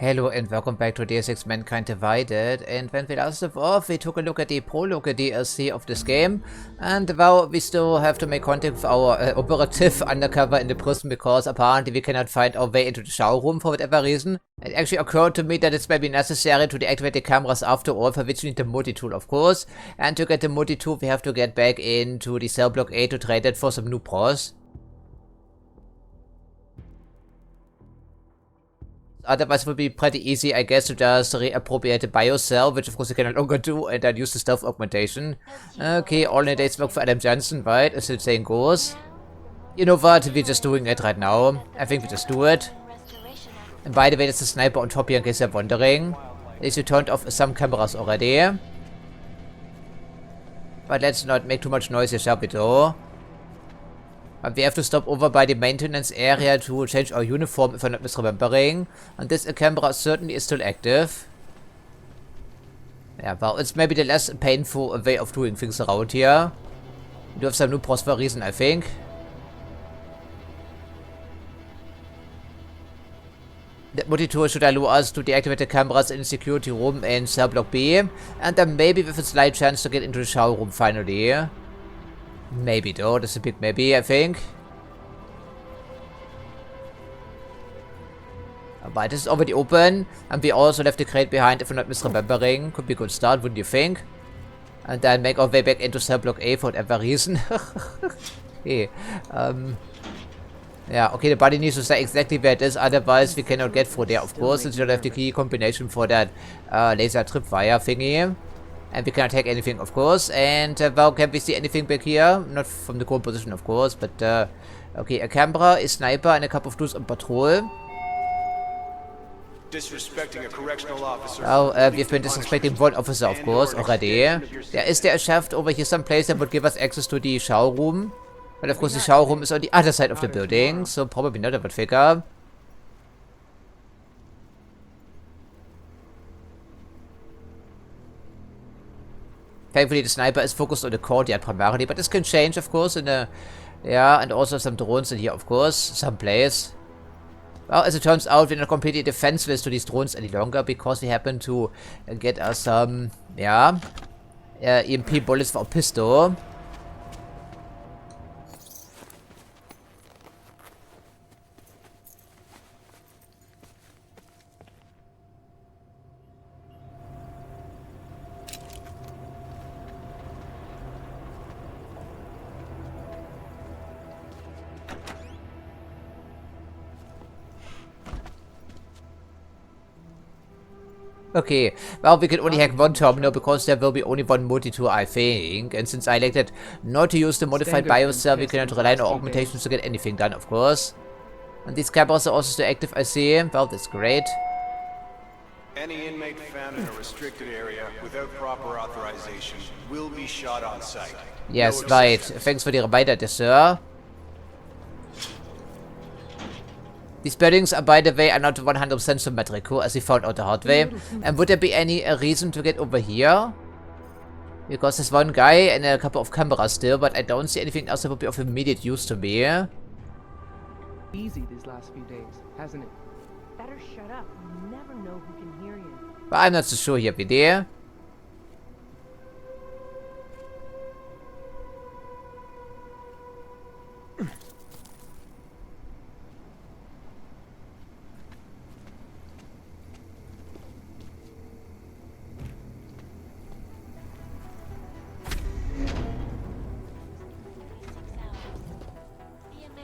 Hello and welcome back to Deus Ex Mankind Divided, and when we last left off, we took a look at the prologue DLC of this game, and well, we still have to make contact with our operative undercover in the prison because apparently we cannot find our way into the shower room for whatever reason. It actually occurred to me that it's maybe necessary to deactivate the cameras after all, for which we need the multi-tool of course, and to get the multi-tool we have to get back into the cell block A to trade it for some new pros. Otherwise it would be pretty easy, I guess, to just reappropriate the bio-cell, which of course you can no longer do, and then use the stealth augmentation. Okay, all in a day's work for Adam Jensen, right, as the saying goes. You know what, we're just doing it right now. I think we just do it. And by the way, there's a sniper on top here in case you're wondering. At least you turned off some cameras already. But let's not make too much noise here, shall we though? But we have to stop over by the maintenance area to change our uniform if I'm not misremembering. And this camera certainly is still active. Yeah, well, it's maybe the less painful way of doing things around here. We do have some new pros for a reason, I think. The multi-tool should allow us to deactivate the cameras in the security room in cell block B. And then maybe with a slight chance to get into the shower room finally. Maybe though, that's a big maybe, I think. But this is already open, and we also left the crate behind if I'm not misremembering. Could be a good start, wouldn't you think? And then make our way back into cell block A for whatever reason. Okay, yeah, okay, the body needs to stay exactly where it is, otherwise we cannot get through there, of course, since we don't have the key combination for that laser tripwire thingy. And we cannot take anything, of course. And, well, can we see anything back here? Not from the core position, of course, but, okay, a camera, a sniper, and a couple of dudes on patrol. Disrespecting a correctional officer. Oh, we've been disrespecting one officer, of course, already. Is there a shaft over here someplace that would give us access to the shower room? But, of course, the shower room is on the other side of the building, so probably not, I would figure. Thankfully, the sniper is focused on the courtyard primarily, but this can change, of course, in the... Yeah, and also some drones in here, of course, someplace. Well, as it turns out, we're not completely defenseless to these drones any longer, because we happen to get us some, yeah, EMP bullets for a pistol. Okay, well, we can only hack one terminal because there will be only one multi-tool, I think. And since I elected not to use the modified bio-cell, we cannot rely on our augmentations to get anything done, of course. And these cameras are also still active, I see. Well, that's great. Any inmate found in a restricted area without proper authorization will be shot on sight. Yes, right. Thanks for the reminder, dear sir. These buildings are, by the way, are not 100% symmetrical, as we found out the hard way. And would there be any reason to get over here? Because there's one guy and a couple of cameras still, but I don't see anything else that would be of immediate use to me. Easy these last few days, hasn't it? Better shut up. You never know who can hear you. But I'm not so sure here, video.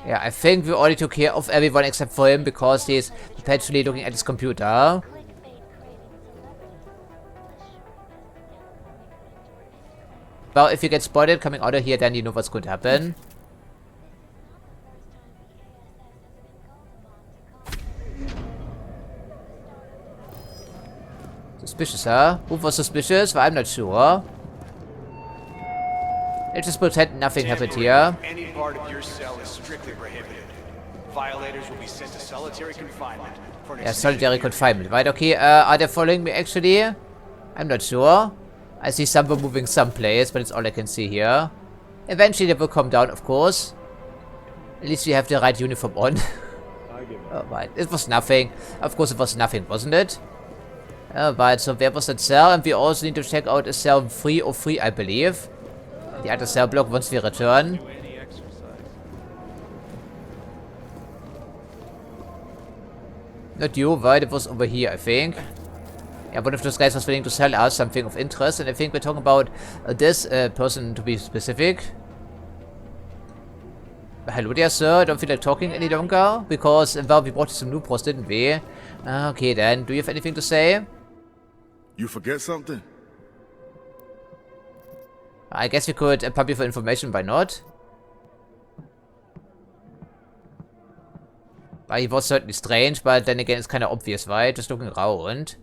Yeah, I think we already took care of everyone except for him because he's perpetually looking at his computer. Well, if you get spotted coming out of here, then you know what's going to happen. Suspicious, huh? Who was suspicious? Well, I'm not sure. Let's just pretend nothing happened here. Any part of your cell is strictly prohibited. Violators will be sent to solitary confinement. Yeah, solitary confinement, right? Okay, are they following me actually? I'm not sure. I see someone moving someplace, but it's all I can see here. Eventually they will come down, of course. At least we have the right uniform on. I give up. Oh, right. It was nothing. Of course it was nothing, wasn't it? Right, so where was that cell? And we also need to check out a cell 303, I believe. The other cell block once we return. Not you, right? It was over here, I think. Yeah, one of those guys was willing to sell us something of interest, and I think we're talking about this person to be specific. Hello there, sir. Don't feel like talking any longer? Because, well, we brought you some new pros, didn't we? Okay, then. Do you have anything to say? You forget something? I guess we could pump you for information, why not? Well, he was certainly strange, but then again, it's kind of obvious, right? Just looking around.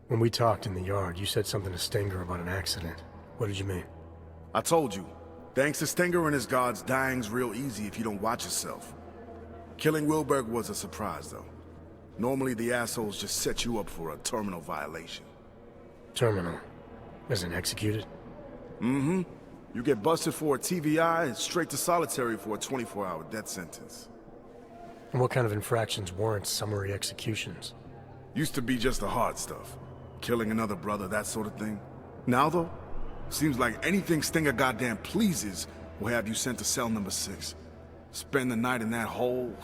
When we talked in the yard, you said something to Stinger about an accident. What did you mean? I told you. Thanks to Stinger and his guards, dying's real easy if you don't watch yourself. Killing Wilberg was a surprise, though. Normally, the assholes just set you up for a terminal violation. Terminal? Isn't executed? Mm-hmm. You get busted for a TVI and straight to solitary for a 24-hour death sentence. And what kind of infractions warrant summary executions? Used to be just the hard stuff. Killing another brother, that sort of thing. Now, though, seems like anything Stinger goddamn pleases will have you sent to cell number 6. Spend the night in that hole.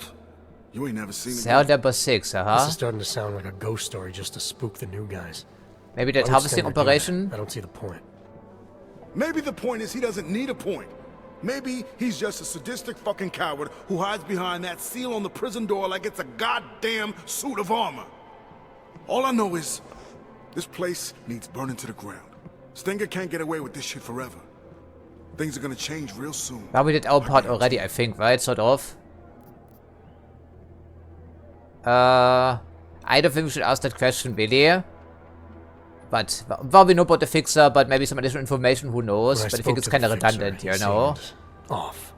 You ain't never seen it. Cell number 6, This is starting to sound like a ghost story just to spook the new guys. Maybe that harvesting operation? I don't see the point. Maybe the point is he doesn't need a point. Maybe he's just a sadistic fucking coward who hides behind that seal on the prison door like it's a goddamn suit of armor. All I know is, this place needs burning to the ground. Stinger can't get away with this shit forever. Things are gonna change real soon. Well, we did our part already, I think, right? Sort of. I don't think we should ask that question, really. But, well, we know about the fixer, but maybe some additional information, who knows? But I think it's kind of redundant, you know? Off.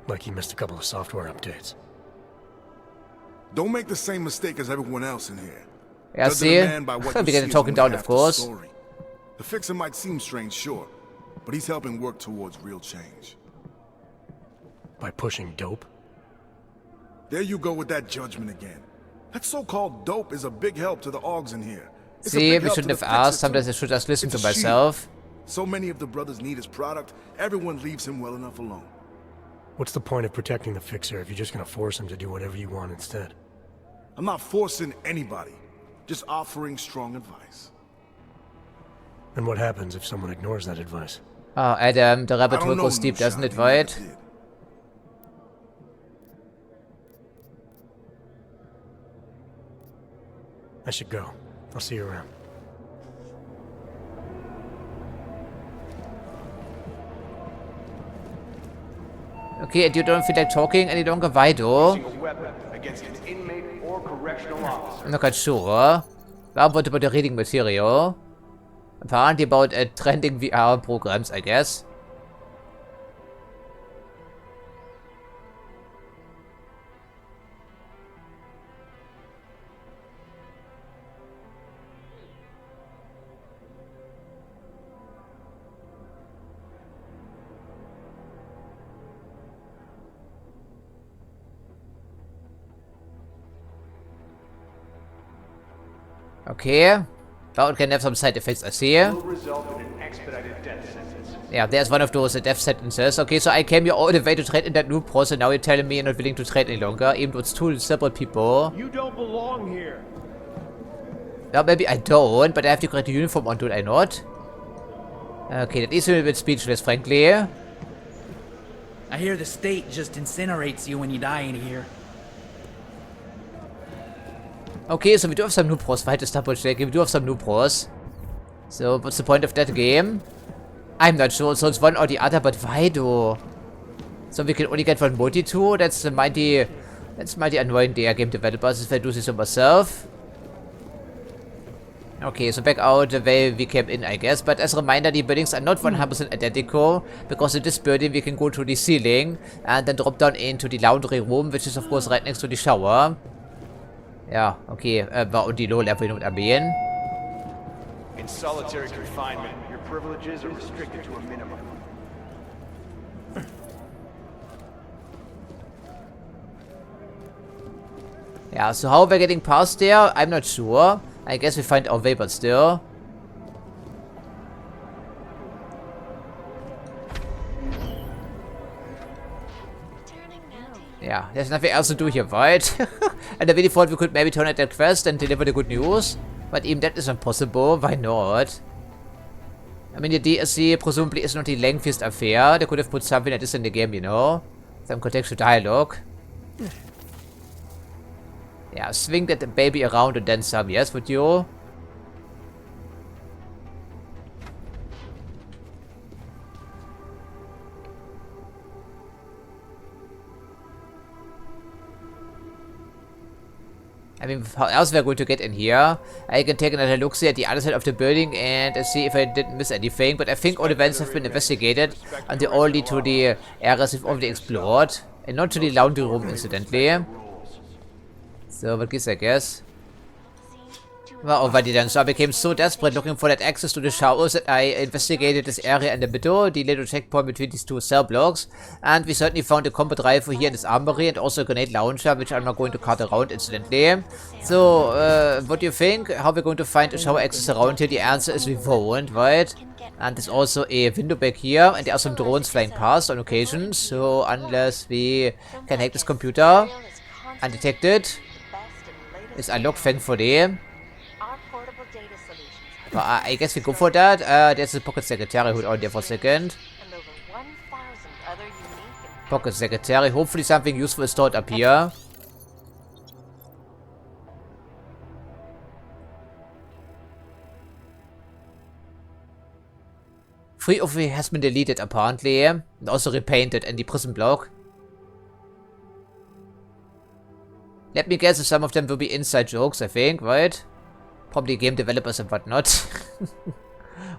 Like he missed a couple of software updates. Don't make the same mistake as everyone else in here. Yeah, see? We get talking down, of course. The fixer might seem strange, sure, but he's helping work towards real change. By pushing dope? There you go with that judgment again. That so-called dope is a big help to the Augs in here. See, we shouldn't have asked. Sometimes I should just listen to myself. So many of the brothers need his product, everyone leaves him well enough alone. What's the point of protecting the fixer if you're just gonna force him to do whatever you want instead? I'm not forcing anybody, just offering strong advice. And what happens if someone ignores that advice? Oh, Adam, the rabbit hole goes deep, doesn't it, right? I should go. I'll see you around. Okay, and you don't feel like talking any longer, why though? I'm not quite sure. Well, what about the reading material? Apparently about trending VR programs, I guess. Okay. Well, it can have some side effects, I see. Yeah, there's one of those death sentences. Okay, so I came here all the way to trade in that new pros, and now you're telling me you're not willing to trade any longer, even though it's two separate people. You don't belong here. Well, maybe I don't, but I have the correct uniform on, do I not? Okay, that is a little bit speechless, frankly. I hear the state just incinerates you when you die in here. Okay, so we do have some new pros, right? Just double check. We do have some new pros. So, what's the point of that game? I'm not sure. So, it's one or the other, but why though? So, we can only get one multi-tool? That's mighty annoying, the game developers, if I do this to myself. Okay, so back out the way we came in, I guess. But as a reminder, the buildings are not 100% identical, because in this building we can go to the ceiling and then drop down into the laundry room, which is of course right next to the shower. Ja, okay, war und die Low-Level und erwähnen. In solitary confinement, your privileges are restricted to a minimum. Yeah, so how we're getting past there, I'm not sure. I guess we find our way, but still. Yeah, there's nothing else to do here, right? And I really thought we could maybe turn at that quest and deliver the good news. But even that is impossible. Why not? I mean, the DLC presumably is not the lengthiest affair. They could have put something like this in the game, you know? Some contextual dialogue. Yeah, swing that baby around and then some. Yes, would you? I mean, how else we're going to get in here? I can take another look see at the other side of the building and see if I didn't miss anything. But I think all the vents have been investigated and they all lead to the areas we've already explored. And not to the laundry room, incidentally. So, what gives I guess? Well, already then. So I became so desperate looking for that access to the showers that I investigated this area in the middle, the little checkpoint between these two cell blocks. And we certainly found a combat rifle here in this armory and also a grenade launcher, which I'm not going to cart around incidentally. So, what do you think? How we're going to find a shower access around here? The answer is we won't, right? And there's also a window back here, and there are some drones flying past on occasion. So, unless we can hack this computer undetected, it's unlocked, thankfully. But I guess we go for that. There's a pocket secretary who's on there for a second. Pocket secretary. Hopefully something useful is stored up here. Free of it has been deleted apparently. And also repainted in the prison block. Let me guess if some of them will be inside jokes, I think, right? Probably game developers and whatnot.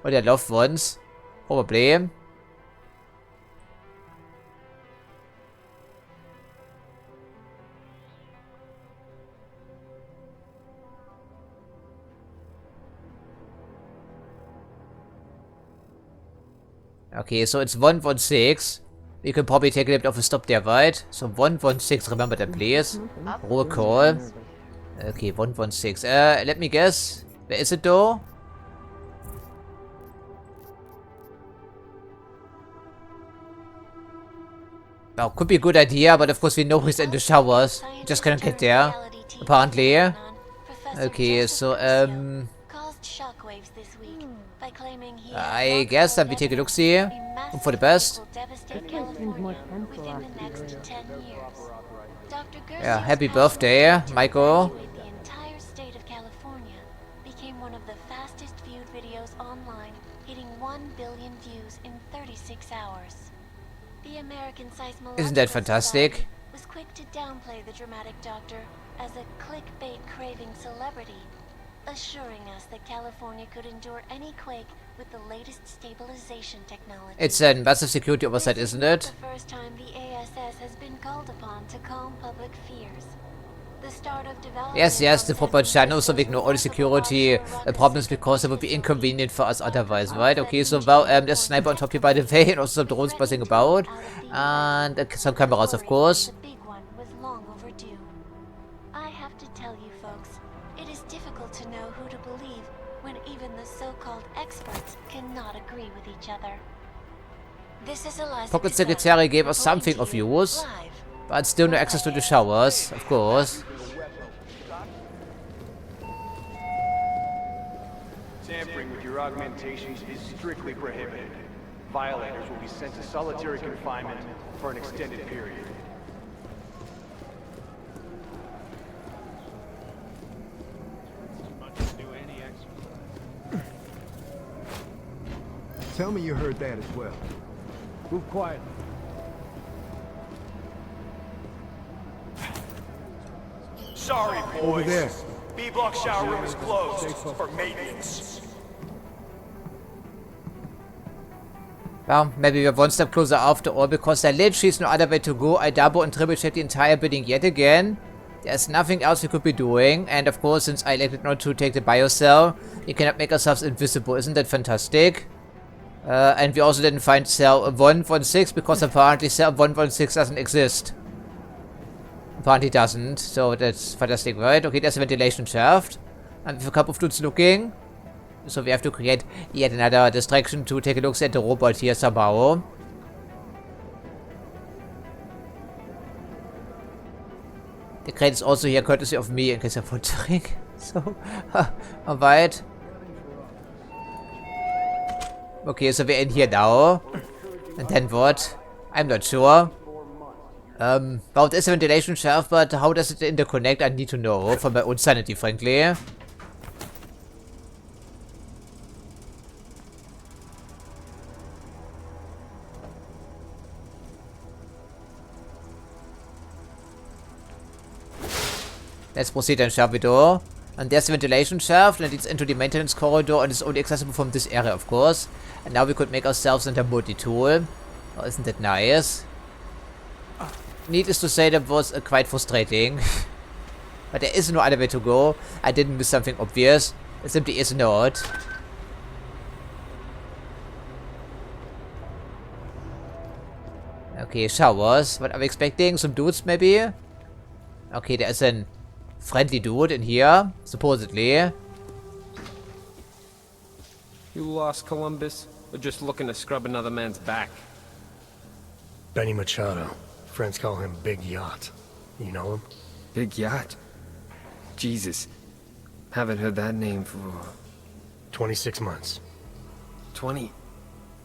Or their loved ones. Probably. Okay, so it's 116. You can probably take a little bit of a stop there, right? So 116, remember that please. Roll call. Okay, 116. Let me guess. Where is it though? Well, could be a good idea, but of course we know he's in the showers. Just can't get there. Apparently. Okay, so I guess that we take a look see. Hope for the best. Yeah, happy birthday, Michael. The entire state of California became one of the fastest viewed videos online, hitting 1 billion views in 36 hours. The American Seismological Isn't that fantastic? Society was quick to downplay the dramatic doctor as a clickbait craving celebrity, assuring us that California could endure any quake with the latest stabilization technology. It's a massive security oversight, isn't it? The first time the ASS has been called upon to calm public fears. The start of development. Yes, the proper channel, so we ignore all the security problems because it would be inconvenient for us otherwise, right? Okay, so well, there's a sniper on top here by the way, and also some drones buzzing about, and some cameras, of course. The big one was long overdue. I have to tell you folks, it is difficult to know who to believe when even the so-called experts cannot agree with each other. This is Eliza Pocket Patel, Secretary gave us reporting something to of you use, live. but still no access to the showers, of course. Tampering with your augmentations is strictly prohibited. Violators will be sent to solitary confinement for an extended period. Tell me you heard that as well. Move quietly. Sorry, boys. Over there. B-block shower room is closed for maintenance. Well, maybe we're one step closer after all, because there literally is no other way to go. I double and triple check the entire building yet again. There's nothing else we could be doing, and of course, since I elected not to take the biocell, we cannot make ourselves invisible. Isn't that fantastic? And we also didn't find cell 116, because apparently cell 116 doesn't exist. Apparently doesn't, so that's fantastic, right? Okay, there's a ventilation shaft. And with a couple of dudes looking. So we have to create yet another distraction to take a look at the robot here somehow. The crate is also here courtesy of me in case I'm wondering. So, alright. Okay, so we're in here now. And then what? I'm not sure. Well, there's a ventilation shaft, but how does it interconnect? I need to know for my own sanity, frankly. Let's proceed then, shall we do? And there's the ventilation shaft, and it leads into the maintenance corridor, and it's only accessible from this area, of course. And now we could make ourselves into a multi-tool. Oh, isn't that nice? Needless to say, that was quite frustrating. But there is no other way to go. I didn't miss something obvious. It simply is not. Okay, showers. What are we expecting? Some dudes, maybe? Okay, there's a friendly dude in here, supposedly. You lost, Columbus? Or just looking to scrub another man's back? Benny Machado. Friends call him Big Yacht. You know him? Big Yacht? Jesus. Haven't heard that name for... 26 months. 20?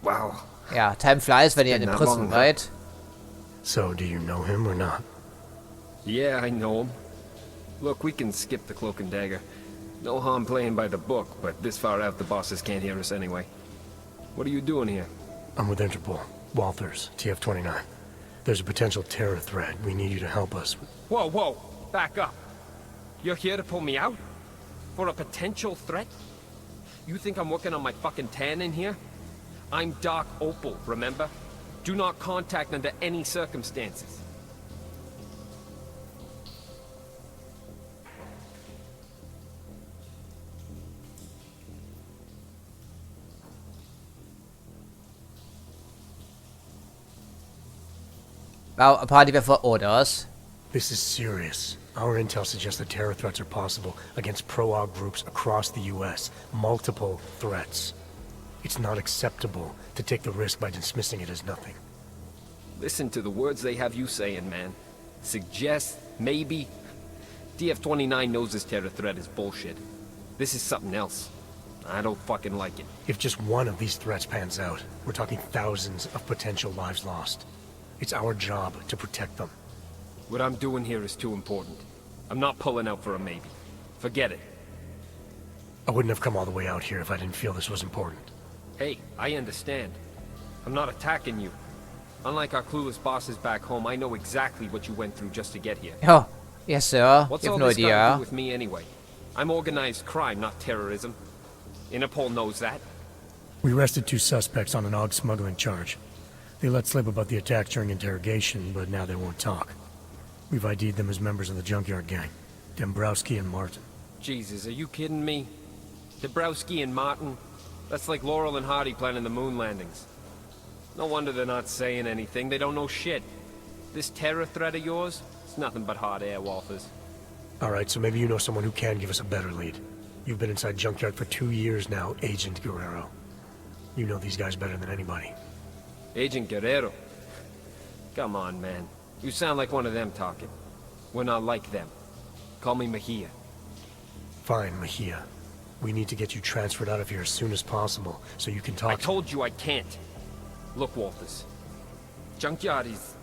Wow. Yeah, time flies when you're in prison, right? So, do you know him or not? Yeah, I know him. Look, we can skip the cloak and dagger. No harm playing by the book, but this far out the bosses can't hear us anyway. What are you doing here? I'm with Interpol. Walters, TF-29. There's a potential terror threat. We need you to help us. Whoa, whoa! Back up! You're here to pull me out? For a potential threat? You think I'm working on my fucking tan in here? I'm Doc Opal, remember? Do not contact under any circumstances. Well, apparently we have orders. This is serious. Our intel suggests that terror threats are possible against pro-Aug groups across the U.S. Multiple threats. It's not acceptable to take the risk by dismissing it as nothing. Listen to the words they have you saying, man. Suggest, maybe. DF-29 knows this terror threat is bullshit. This is something else. I don't fucking like it. If just one of these threats pans out, we're talking thousands of potential lives lost. It's our job to protect them. What I'm doing here is too important. I'm not pulling out for a maybe. Forget it. I wouldn't have come all the way out here if I didn't feel this was important. Hey, I understand. I'm not attacking you. Unlike our clueless bosses back home, I know exactly what you went through just to get here. Oh, yes sir. What's You all have no this got to idea. do with me anyway? I'm organized crime, not terrorism. Interpol knows that. We arrested 2 suspects on an Aug smuggling charge. They let slip about the attacks during interrogation, but now they won't talk. We've ID'd them as members of the Junkyard Gang. Dombrowski and Martin. Jesus, are you kidding me? Dabrowski and Martin? That's like Laurel and Hardy planning the moon landings. No wonder they're not saying anything. They don't know shit. This terror threat of yours? It's nothing but hot air, Walters. Alright, so maybe you know someone who can give us a better lead. You've been inside Junkyard for 2 years now, Agent Guerrero. You know these guys better than anybody. Agent Guerrero? Come on, man. You sound like one of them talking. We're not like them. Call me Mejia. Fine, Mejia. We need to get you transferred out of here as soon as possible, so you can talk. I told you I can't. Look, Walters. Junkyard is...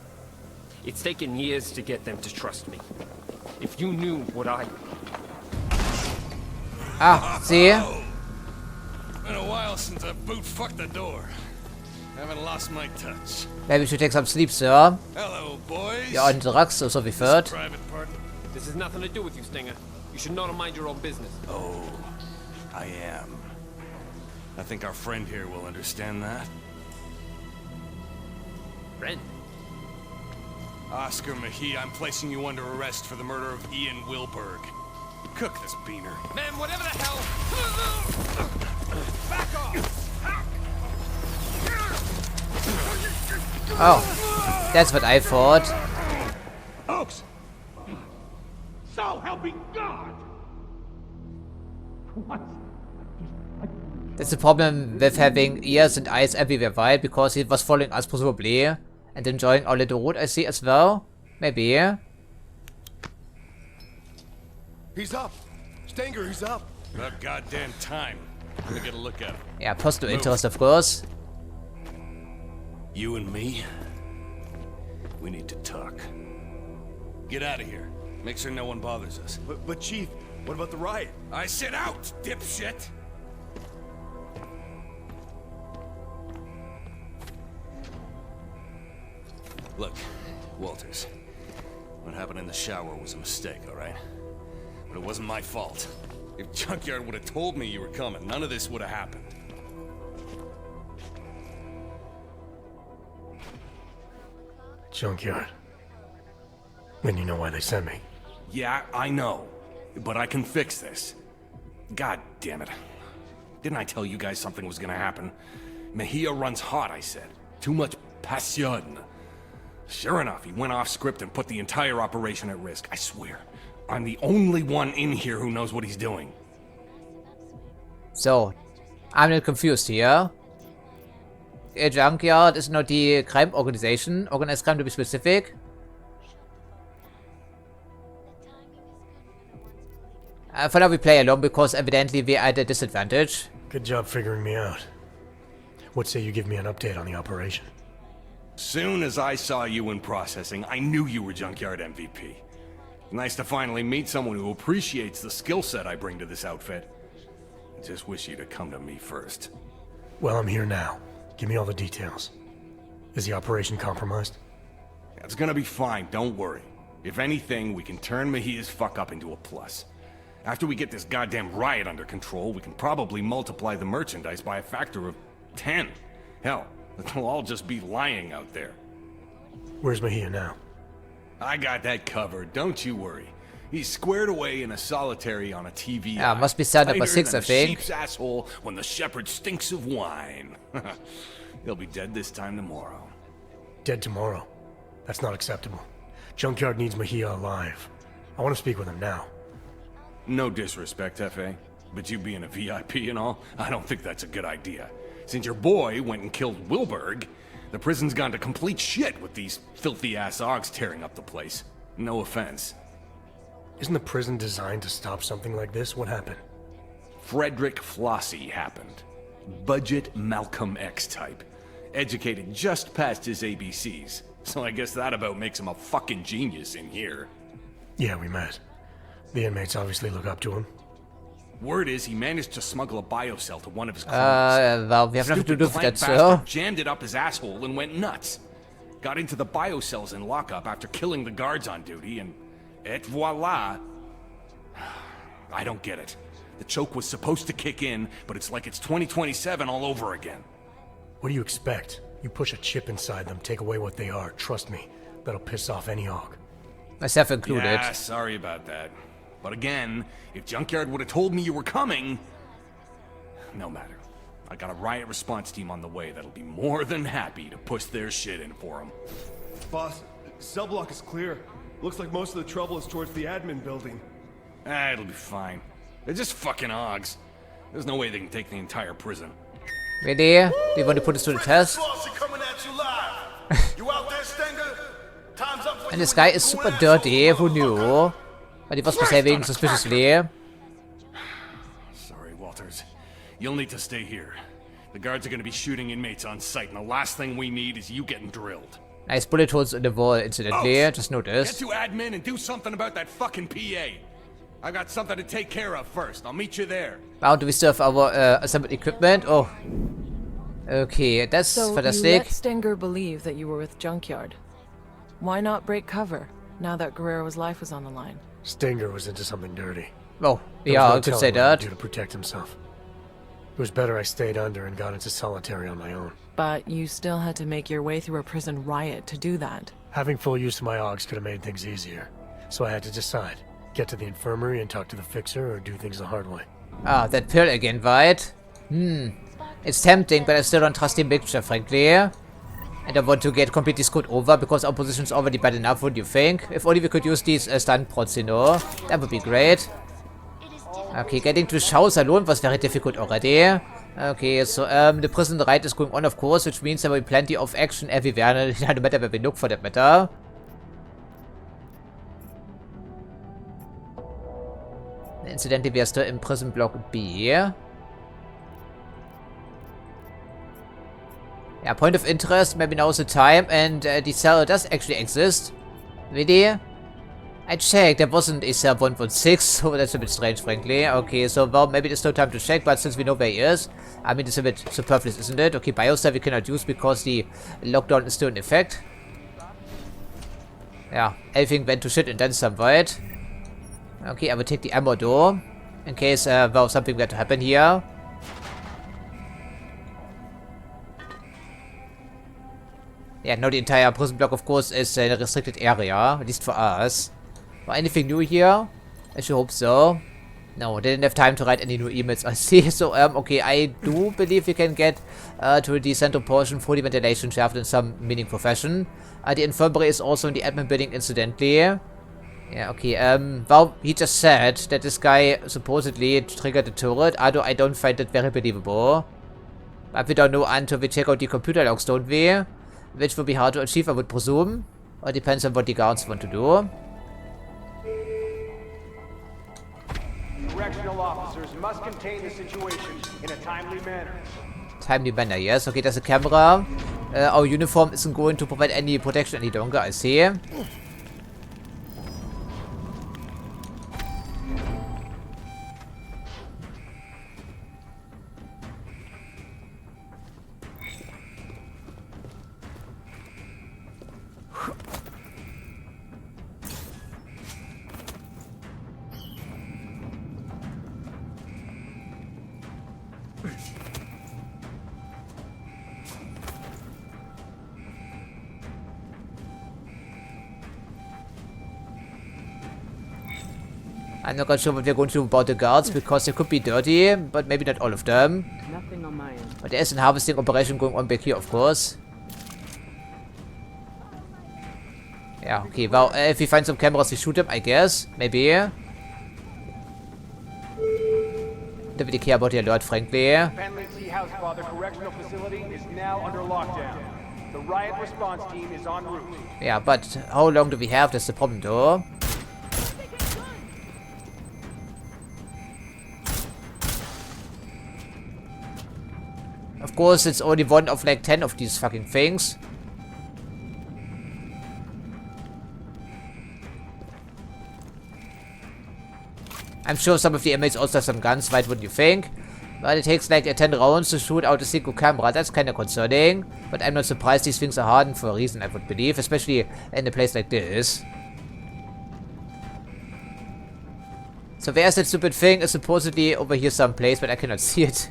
It's taken years to get them to trust me. If you knew what I... Ah, see? Been a while since I boot-fucked the door. Haven't lost my touch. Maybe we should take some sleep, sir. Hello, boys. You're on drugs, so we've heard. Private party. This has nothing to do with you, Stinger. You should know to mind your own business. Oh, I am. I think our friend here will understand that. Friend? Oscar Mejia, I'm placing you under arrest for the murder of Ian Wilberg. Cook this beaner. Man, whatever the hell... Back off! Oh, that's what I thought. Oaks! So help me God! What? That's the problem with having ears and eyes everywhere, right? Because he was following us presumably. And enjoying our little route, I see as well. Maybe. He's up. Stenger, he's up. About goddamn time. Let me get a look at him. Yeah, personal interest, of course. You and me? We need to talk. Get out of here. Make sure no one bothers us. But Chief, what about the riot? I said out, dipshit! Look, Walters. What happened in the shower was a mistake, alright? But it wasn't my fault. If Junkyard would have told me you were coming, none of this would have happened. Junkyard. Then you know why they sent me. Yeah, I know. But I can fix this. God damn it. Didn't I tell you guys something was gonna happen? Mejia runs hot, I said. Too much passion. Sure enough, he went off script and put the entire operation at risk. I swear, I'm the only one in here who knows what he's doing. So, I'm not confused here. Junkyard is not the crime organization. Organized crime to be specific. For now we play alone because evidently we are at a disadvantage. Good job figuring me out. What say you give me an update on the operation? Soon as I saw you in processing, I knew you were Junkyard MVP. Nice to finally meet someone who appreciates the skill set I bring to this outfit. I just wish you'd have come to me first. Well, I'm here now. Give me all the details. Is the operation compromised? It's gonna be fine, don't worry. If anything, we can turn Mejia's fuck up into a plus. After we get this goddamn riot under control, we can probably multiply the merchandise by a factor of 10. Hell, they'll all just be lying out there. Where's Mejia now? I got that covered, don't you worry. He's squared away in a solitary on a TV. Yeah, must be set up a 6, I think. Sheep's asshole when the shepherd stinks of wine. He'll be dead this time tomorrow. Dead tomorrow? That's not acceptable. Junkyard needs Mejia alive. I want to speak with him now. No disrespect, F.A., but you being a VIP and all, I don't think that's a good idea. Since your boy went and killed Wilberg, the prison's gone to complete shit with these filthy-ass Augs tearing up the place. No offense. Isn't the prison designed to stop something like this? What happened? Frederick Flossie happened. Budget Malcolm X type. Educated just past his ABCs. So I guess that about makes him a fucking genius in here. Yeah, we met. The inmates obviously look up to him. Word is he managed to smuggle a biocell to one of his criminals. Well, we have nothing to do with that, sir. Jammed it up his asshole and went nuts. Got into the biocells in lockup after killing the guards on duty, and et voila. I don't get it. The choke was supposed to kick in, but it's like it's 2027 all over again. What do you expect? You push a chip inside them, take away what they are. Trust me, that'll piss off any Aug. Myself included. Yeah, sorry about that. But again, if Junkyard would have told me you were coming... No matter. I got a riot response team on the way that'll be more than happy to push their shit in for them. Boss, cell block is clear. Looks like most of the trouble is towards the admin building. It'll be fine. They're just fucking Augs. There's no way they can take the entire prison. Really? Do you want to put us to the test? And this guy is super dirty, who knew? But he was behaving suspiciously. Sorry, Walters. You'll need to stay here. The guards are gonna be shooting inmates on sight, and the last thing we need is you getting drilled. Nice bullet holes in the wall, incidentally. Just noticed. Get to admin and do something about that fucking PA. I've got something to take care of first. I'll meet you there. Wow, do we still have our assembled equipment? Oh. Okay, that's fantastic. So you let Stenger believe that you were with Junkyard. Why not break cover, now that Guerrero's life was on the line? Stenger was into something dirty. Oh, yeah, I could say that. To protect himself. It was better I stayed under and got into solitary on my own. But you still had to make your way through a prison riot to do that. Having full use of my Augs could have made things easier. So I had to decide. Get to the infirmary and talk to the fixer, or do things the hard way. Ah, that pill again, right? It's tempting, but I still don't trust the mixture, frankly. And I want to get completely screwed over because our position is already bad enough, wouldn't you think? If only we could use these stun prods, you know. That would be great. Okay, getting to Shows alone was very difficult already. Okay, so the prison riot is going on, of course, which means there will be plenty of action everywhere, no matter where we look, for that matter. Incidentally, we are still in prison block B. Yeah, point of interest, maybe now is the time, and the cell does actually exist. Really? I checked, there wasn't a cell 116, so that's a bit strange, frankly. Okay, so well, maybe there's no time to check, but since we know where he is, I mean, it's a bit superfluous, isn't it? Okay, biocell we cannot use because the lockdown is still in effect. Yeah, everything went to shit and then some, right? Okay, I will take the ammo though, in case, well, something were to happen here. Yeah, now the entire prison block, of course, is a restricted area, at least for us. Well, anything new here? I should hope so. No, didn't have time to write any new emails, I see. So, okay, I do believe we can get to the central portion for the ventilation shaft in some meaningful fashion. The infirmary is also in the admin building, incidentally. Yeah, okay, well, he just said that this guy supposedly triggered the turret, although I don't find it very believable. But we don't know until we check out the computer logs, don't we? Which will be hard to achieve, I would presume. Or depends on what the guards want to do. Correctional officers must contain the situation in a timely manner. Timely manner, yes. Okay, there's a camera. Our uniform isn't going to provide any protection any longer, I see. I'm not quite sure what we're going to do about the guards, because they could be dirty, but maybe not all of them. Nothing on my end. But there is a harvesting operation going on back here, of course. Yeah, okay, well, if we find some cameras, we shoot them, I guess. Maybe. Don't really care about the alert, frankly. Penley T. House Father Correctional Facility is now under lockdown. The riot response team is en route. Yeah, but how long do we have? That's the problem, though. Of course, it's only one of like 10 of these fucking things. I'm sure some of the inmates also have some guns, right, wouldn't you think? But it takes like 10 rounds to shoot out a single camera. That's kind of concerning. But I'm not surprised. These things are hardened for a reason, I would believe. Especially in a place like this. So where's that stupid thing? It's supposedly over here someplace, but I cannot see it.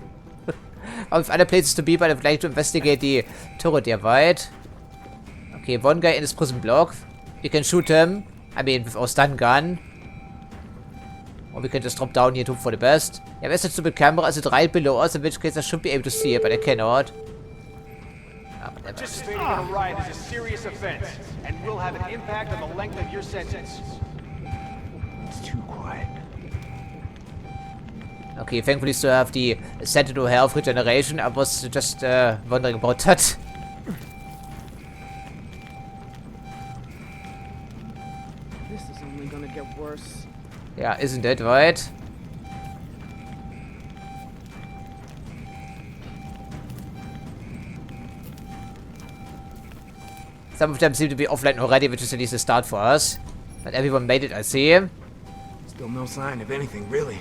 I have other places to be, but I would like to investigate the turret there, right? Okay, one guy in this prison block. We can shoot him. I mean, with our stun gun. Or we can just drop down here to hope for the best. Yeah, where's that stupid camera? Is it right below us? In which case I should be able to see it, but I cannot. Participating in a riot is a serious offense, and will have an impact on the length of your sentence. It's too quiet. Okay, thankfully still have the Sentinel health regeneration. I was just wondering about that. This is only gonna get worse. Yeah, isn't it, right? Some of them seem to be offline already, which is at least a start for us. But everyone made it, I see. Still no sign of anything, really.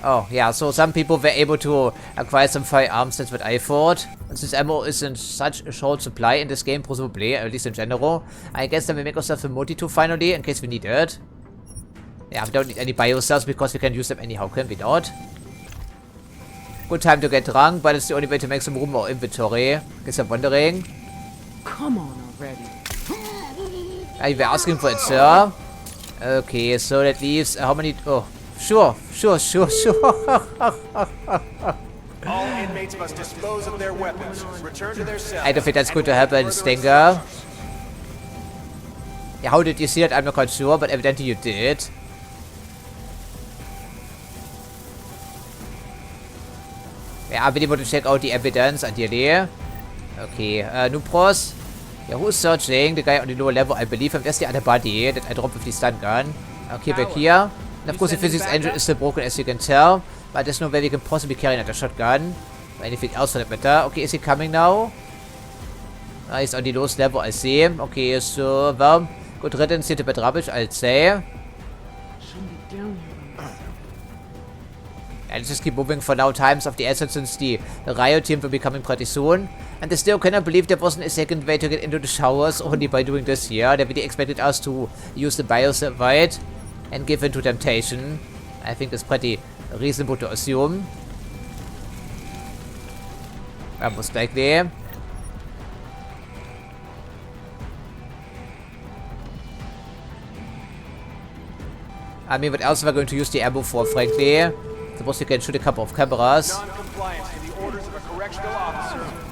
Oh, yeah, so some people were able to acquire some firearms, that's what I thought. And since ammo is in such a short supply in this game, presumably, at least in general, I guess then we make ourselves a multi-tool finally, in case we need it. Yeah, we don't need any bio cells because we can use them anyhow, can we not? Good time to get drunk, but it's the only way to make some room in our inventory. Guess I'm wondering. Come on already. You were asking for it, sir. Okay, so that leaves how many? Oh, sure. All inmates must dispose of their weapons. Return to their cells. I don't think that's going to happen, Stinger. Yeah, how did you see that? I'm not quite sure, but evidently you did. Yeah, I really want to check out the evidence, ideally. Okay, Nupros. Yeah, who's searching? The guy on the lower level, I believe. And there's the other body that I dropped with the stun gun. Okay, back here. And of course, the physics engine is still broken, as you can tell. But there's no way we can possibly carry another shotgun. Or anything else for that matter. Okay, is he coming now? He's on the lowest level, I see. Okay, so, well, good riddance here to bad rubbish, I'd say. And let's just keep moving for now. Times of the essence, since the riot team will be coming pretty soon. And I still cannot believe there wasn't a second way to get into the showers only by doing this here. They really expected us to use the biosurvite and give in to temptation. I think that's pretty reasonable to assume. Most likely. I mean, what else are we going to use the ammo for, frankly? Suppose we can shoot a couple of cameras.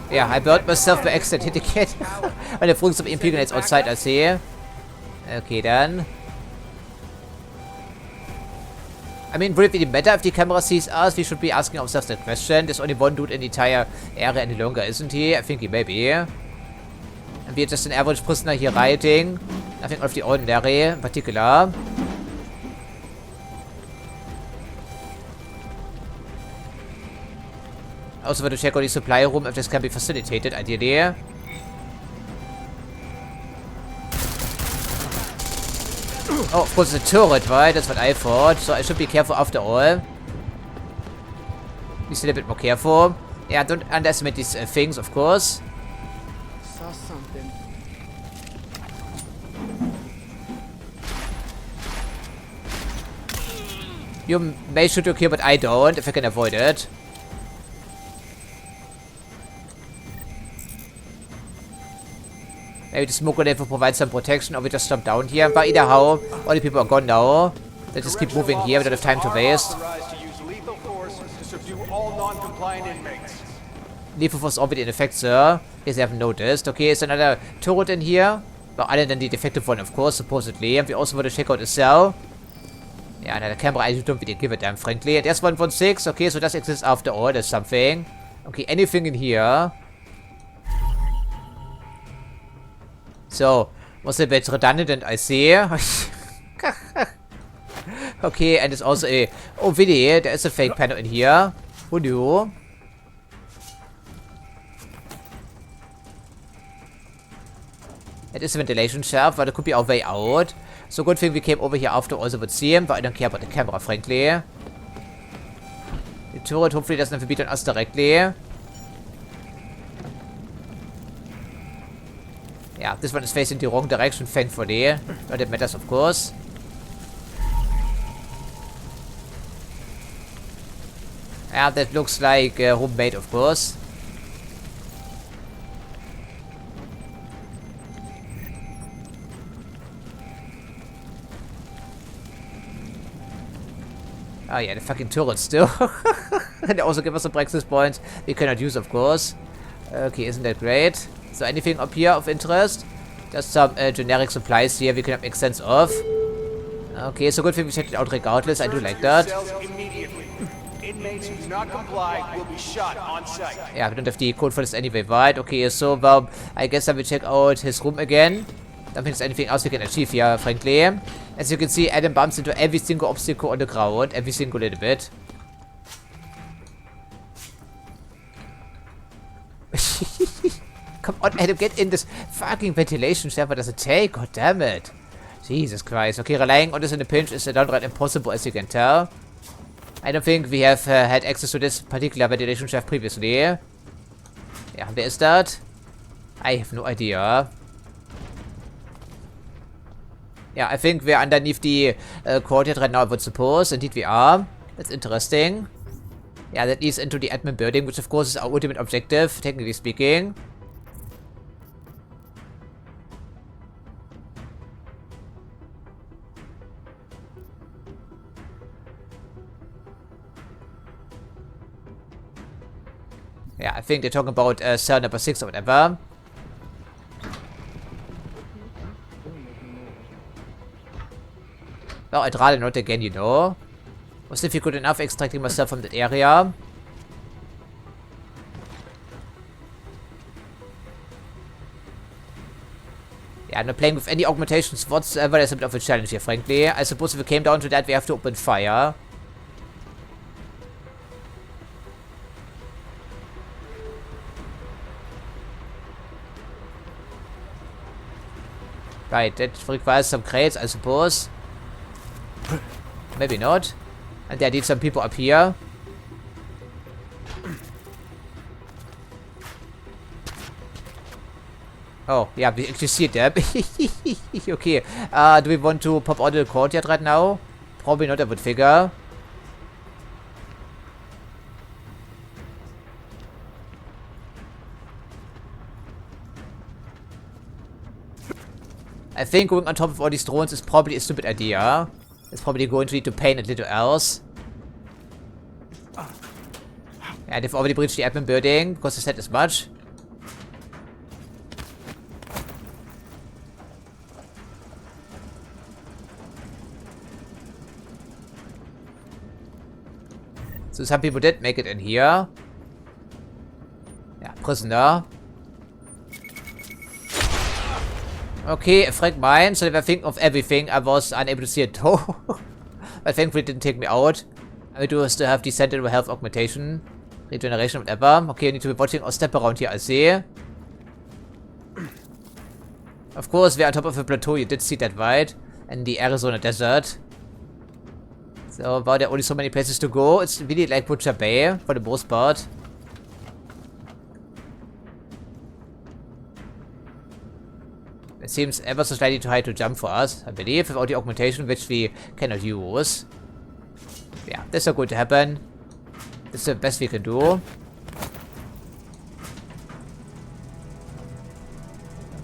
Yeah, I burned myself by accident, hit the kid. And the throwing some EMP grenades outside, I see. Okay, then. I mean, would it really matter if the camera sees us? We should be asking ourselves that question. There's only one dude in the entire area any longer, isn't he? I think he may be. And we're just an average prisoner here rioting. Nothing out of the ordinary in particular. I also want to check out the supply room if this can be facilitated, ideally. Oh, of course, it's a turret, right? That's what I thought. So I should be careful after all. Be still a bit more careful. Yeah, don't underestimate these things, of course. Saw something. You may shoot your kill, but I don't, if I can avoid it. Maybe the smoke grenade will provide some protection, or we just jump down here. But either how, all the people are gone now. Let's just keep moving here, we don't have time to waste. Lethal force already in effect, sir. In case you haven't noticed. Okay, is another turret in here. Well, other than the defective one, of course, supposedly. And we also want to check out the cell. Yeah, another camera, I don't really give a damn, frankly. And there's 116. Okay, so it does exist after all. There's something. Okay, anything in here? So, was a bit redundant, I see. Okay, and there's also a... Oh, really? There is a fake panel in here. Who knew? It is a ventilation shaft, but it could be our way out. So good thing we came over here after all, so would see him, but I don't care about the camera, frankly. The turret hopefully doesn't have to beat on us directly. Yeah, this one is facing the wrong direction, thankfully. But it matters, of course. Yeah, that looks like homemade, of course. Oh yeah, the fucking turret still. And they also give us some praxis points we cannot use, of course. Okay, isn't that great? So anything up here of interest? Just some generic supplies here we cannot make sense of. Okay, so good thing we checked it out regardless. I do like that. Inmates who do not comply will be shot on site. Yeah, we don't have the code for this anyway, right? Okay, so well, I guess I will check out his room again. Don't think there's anything else we can achieve here, frankly. As you can see, Adam bumps into every single obstacle on the ground. Every single little bit. Come on, Adam, get in this fucking ventilation shaft. What does it take? God damn it. Jesus Christ. Okay, relying on this in a pinch is downright impossible, as you can tell. I don't think we have had access to this particular ventilation shaft previously. Yeah, where is that? I have no idea. Yeah, I think we're underneath the courtyard right now, I would suppose. Indeed we are. That's interesting. Yeah, that leads into the admin building, which of course is our ultimate objective, technically speaking. Yeah, I think they're talking about cell number 6 or whatever. Oh, I'd rather not again, you know. Was if you good enough extracting myself from that area. Yeah, not playing with any augmentations whatsoever. That's a bit of a challenge here, frankly. I suppose if it came down to that, we have to open fire. Right, that requires some crates, I suppose. Maybe not. And I need some people up here. Oh, yeah, we actually see them. Okay. Do we want to pop out of the courtyard right now? Probably not, I would figure. I think going on top of all these drones is probably a stupid idea. It's probably going to need to paint a little else. And they've already breached the admin building, because they said as much. So some people did make it in here. Yeah, prisoner. Okay, a frag mine, so they were thinking of everything. I was unable to see it though. But thankfully it didn't take me out. I do still have the sentinel health augmentation. Regeneration, whatever. Okay, I need to be watching or step around here, I see. Of course, we're on top of a plateau, you did see that, right? In the Arizona desert. So, wow, there are only so many places to go. It's really like Butcher Bay, for the most part. It seems ever so slightly too high to jump for us, I believe, without the augmentation, which we cannot use. Yeah, this is not going to happen. This is the best we can do.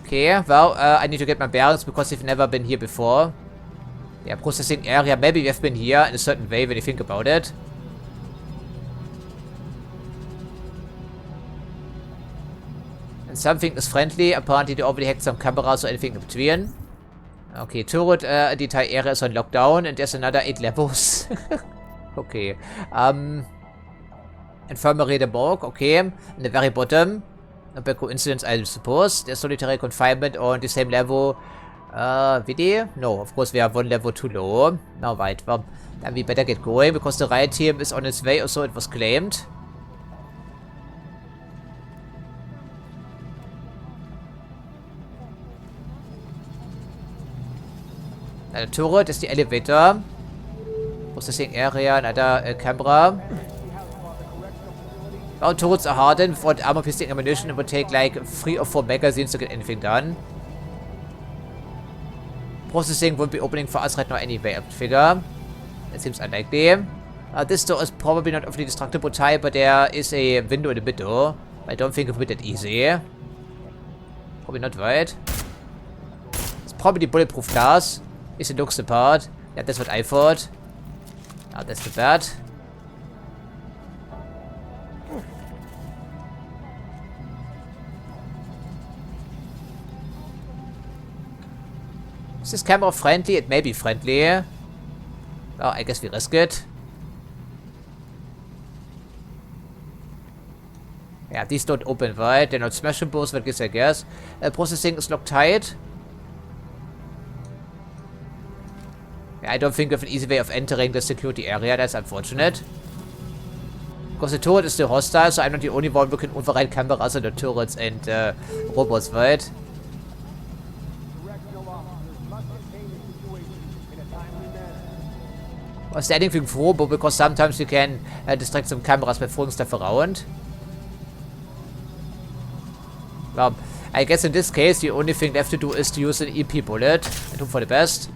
Okay, well, I need to get my bearings because we've never been here before. Yeah, processing area. Maybe we have been here in a certain way when you think about it. And something is friendly. Apparently they already hacked some cameras or anything in between. Okay, turret, the entire area is on lockdown and there's another 8 levels. Okay. Infirmary de Morgue, okay. In the very bottom. By coincidence, I suppose. There's solitary confinement on the same level. VD? No, of course we are 1 level too low. Now, right, well, then we better get going because the riot team is on its way, or so it was claimed. Another turret is the elevator. Processing area, another camera. Well, turrets are hardened without armor piercing ammunition. It would take like 3 or 4 magazines to get anything done. Processing won't be opening for us right now anyway, I would figure. It seems unlikely. This door is probably not of the destructible type, but there is a window in the middle. I don't think it will be that easy. Probably not, right? It's probably bulletproof glass. If it looks the part. Yeah, that's what I thought. That's too bad. Is this camera friendly? It may be friendly. Oh, I guess we risk it. Yeah, these don't open, right? They're not smashable, so I guess. Processing is locked tight. Yeah, I don't think we have an easy way of entering the security area. That's unfortunate. Because the turret is still hostile, so I'm not the only one who can override cameras on the turrets and robots, right? I was standing with Robo because sometimes you can distract some cameras by throwing stuff around. Well, I guess in this case the only thing left to do is to use an EP bullet and hope for the best.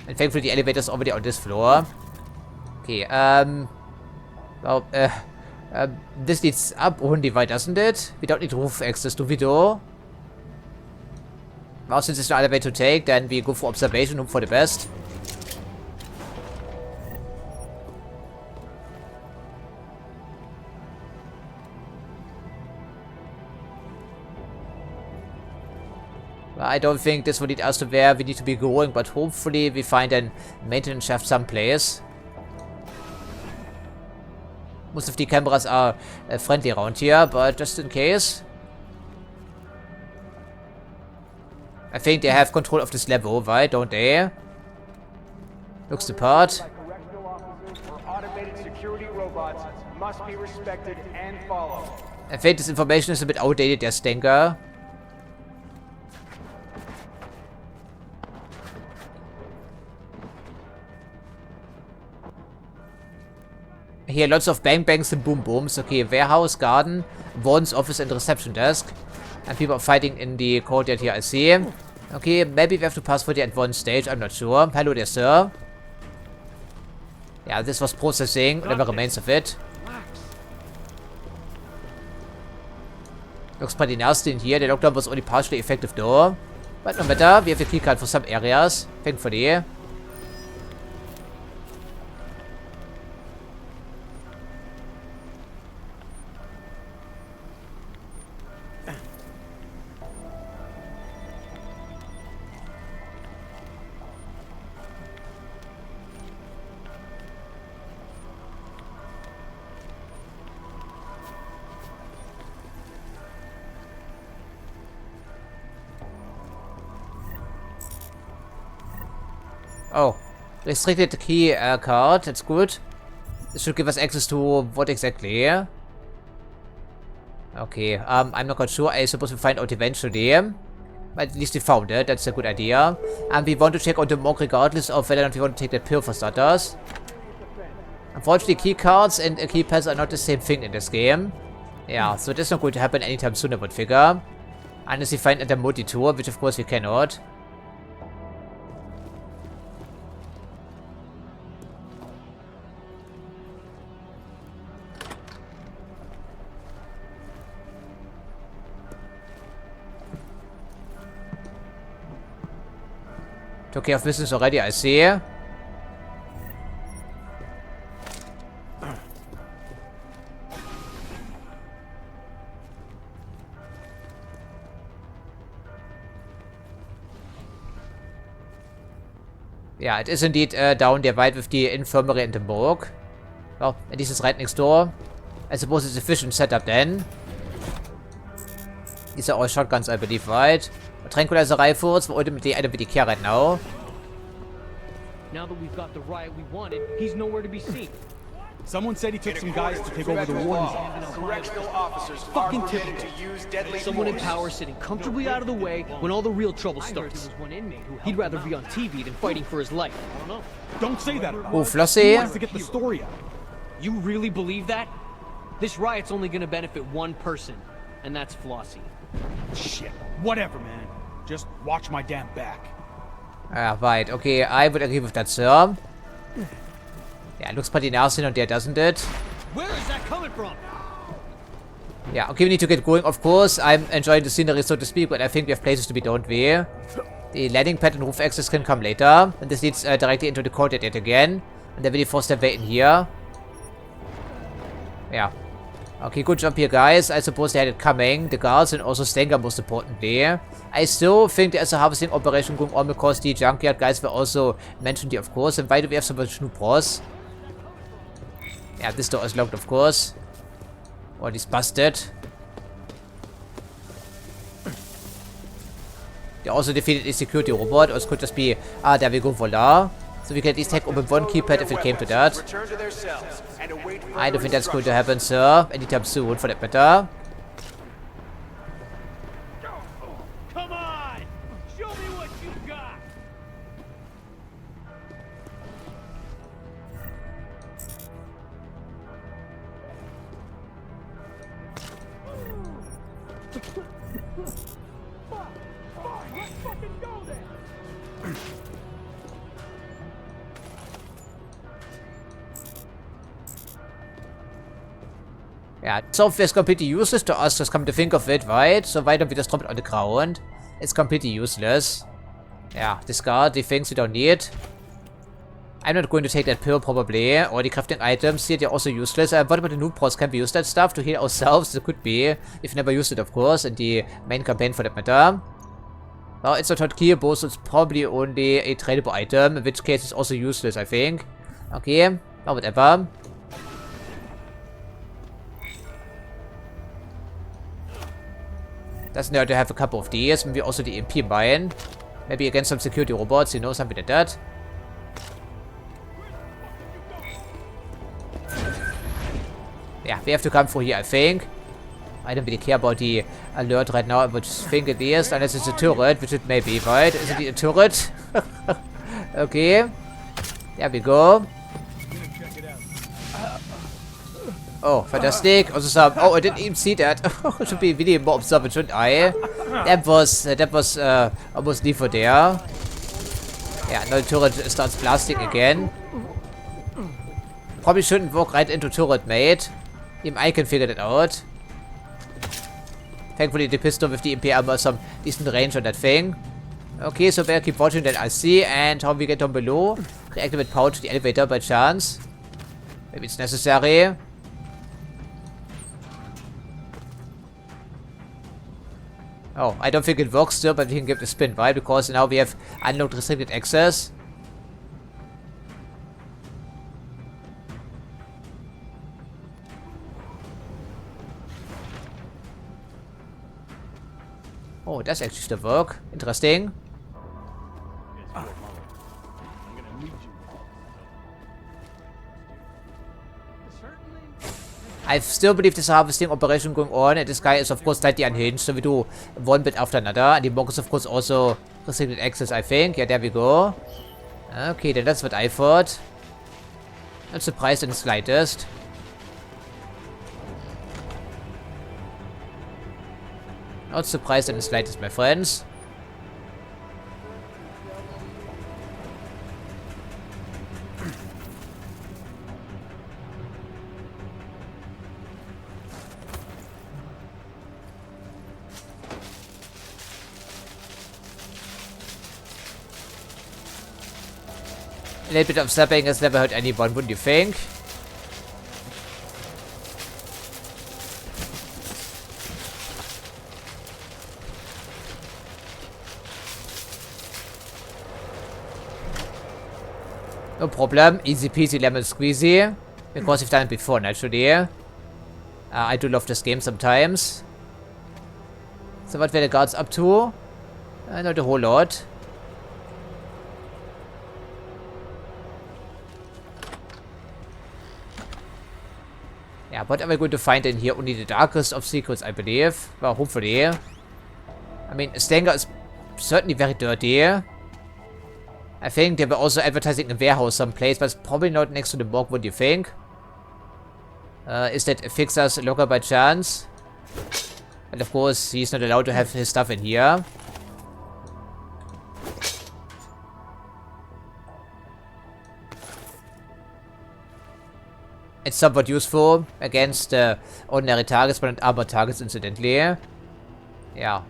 And thankfully the elevator is already on this floor. Okay, well, this leads up only, why doesn't it? We don't need roof access, do we though? Well, since there's no other way to take, then we go for observation, hope for the best. I don't think this will lead us to where we need to be going, but hopefully we find a maintenance shaft someplace. Most of the cameras are friendly around here, but just in case. I think they have control of this level, right? Don't they? Looks the part. Automated security robots must be respected and followed. I think this information is a bit outdated, der Stinker. Here, lots of bang bangs and boom booms. Okay, warehouse, garden, warden's office and reception desk. And people are fighting in the courtyard here, I see. Okay, maybe we have to pass for the advanced stage, I'm not sure. Hello there, sir. Yeah, this was processing, whatever remains of it. Looks pretty nasty in here. The lockdown was only partially effective though. But no matter, we have a keycard for some areas, thankfully. Oh, restricted key card, that's good. This should give us access to what exactly? Okay, I'm not quite sure. I suppose we find out eventually. But at least we found it, that's a good idea. And we want to check out the morgue regardless of whether or not we want to take that pill for starters. Unfortunately, key cards and keypads are not the same thing in this game. Yeah, so that's not going to happen anytime soon, I would figure. Unless we find the multi-tour, which of course we cannot. Took care of business already, I see. Yeah, it is indeed down there right with the infirmary and the morgue. Well, at least it's right next door. I suppose it's efficient setup then. These are all shotguns, I believe, right? Tranquilizer rifles, we're ultimately item with the care right now. Now that we've got the riot we wanted, he's nowhere to be seen. Someone said he took some guys to take over the warden's office. Correctional officers Fucking are typical. to use deadly Someone in force. power sitting comfortably out of the way when all the real trouble starts. He'd rather be on TV than fighting for his life. I don't know. Don't say that. Oh, Flossie. He wants to get the story out. You really believe that? This riot's only gonna benefit one person, and that's Flossie. Shit. Whatever, man. Just watch my damn back. Ah, right. Okay, I would agree with that, sir. Yeah, it looks pretty nasty on there, doesn't it? Where is that coming from? Yeah, okay, we need to get going, of course. I'm enjoying the scenery, so to speak, but I think we have places to be, don't we? The landing pad and roof access can come later. And this leads directly into the courtyard yet again. And then we force their way in here. Yeah. Okay, good job here, guys. I suppose they had it coming. The guards and also Stenger, most importantly. I still think there's a harvesting operation going on because the junkyard guys were also mentioned here, of course. And why do we have so much new pros? Yeah, this door is locked, of course. Or it's busted. They also defeated a security robot, or it could just be... Ah, there we go, voila. So we can at least take open one keypad if it came to that. I don't think that's going to happen, sir. Anytime soon, for that matter. Come on! Show me what you got! Let's fucking go there! Yeah, software is completely useless to us, just come to think of it, right? So why don't we just drop it on the ground? It's completely useless. Yeah, discard the things we don't need. I'm not going to take that pill, probably. Or the crafting items here, they're also useless. What about the noob pros? Can we use that stuff to heal ourselves? It could be. If never used it, of course, in the main campaign for that matter. Well, it's not hotkeyable, so it's probably only a tradable item, in which case it's also useless, I think. Okay, or whatever. Doesn't hurt to have a couple of these. Maybe also the MP mine. Maybe against some security robots, you know, something like that. Yeah, we have to come through here, I think. I don't really care about the alert right now, I would think it is, unless it's a turret, which it may be, right? Is it a turret? Okay. There we go. Oh, fantastic. Also some... Oh, I didn't even see that. I should be really more observant, shouldn't I? That was almost neither there. Yeah, now the turret starts blasting again. Probably shouldn't walk right into turret, mate. Even I can figure that out. Thankfully, the pistol with the MP armor has some decent range on that thing. Okay, so better keep watching that I see. And how we get down below. Reactivate power to the elevator by chance. Maybe it's necessary. Oh, I don't think it works still, but we can give it a spin, right? Because now we have unlocked restricted access. Oh, that's actually still work. Interesting. I still believe there's a harvesting operation going on, and this guy is of course slightly unhinged, so we do one bit after another. And the monk is of course also restricted access, I think. Yeah, there we go. Okay, then that's what I thought. Not surprised in the slightest. Not surprised in the slightest, my friends. A little bit of zapping has never hurt anyone, wouldn't you think? No problem. Easy peasy lemon squeezy. Because we've done it before, naturally. I do love this game sometimes. So what were the guards up to? Not a whole lot. Yeah, what am I going to find in here? Only the darkest of secrets, I believe. Well, hopefully. I mean, Stanger is certainly very dirty. I think they were also advertising a warehouse someplace, but it's probably not next to the morgue. What do you think? Is that a fixer's locker by chance? And of course, he's not allowed to have his stuff in here. It's somewhat useful against ordinary targets, but not armored targets, incidentally. Yeah.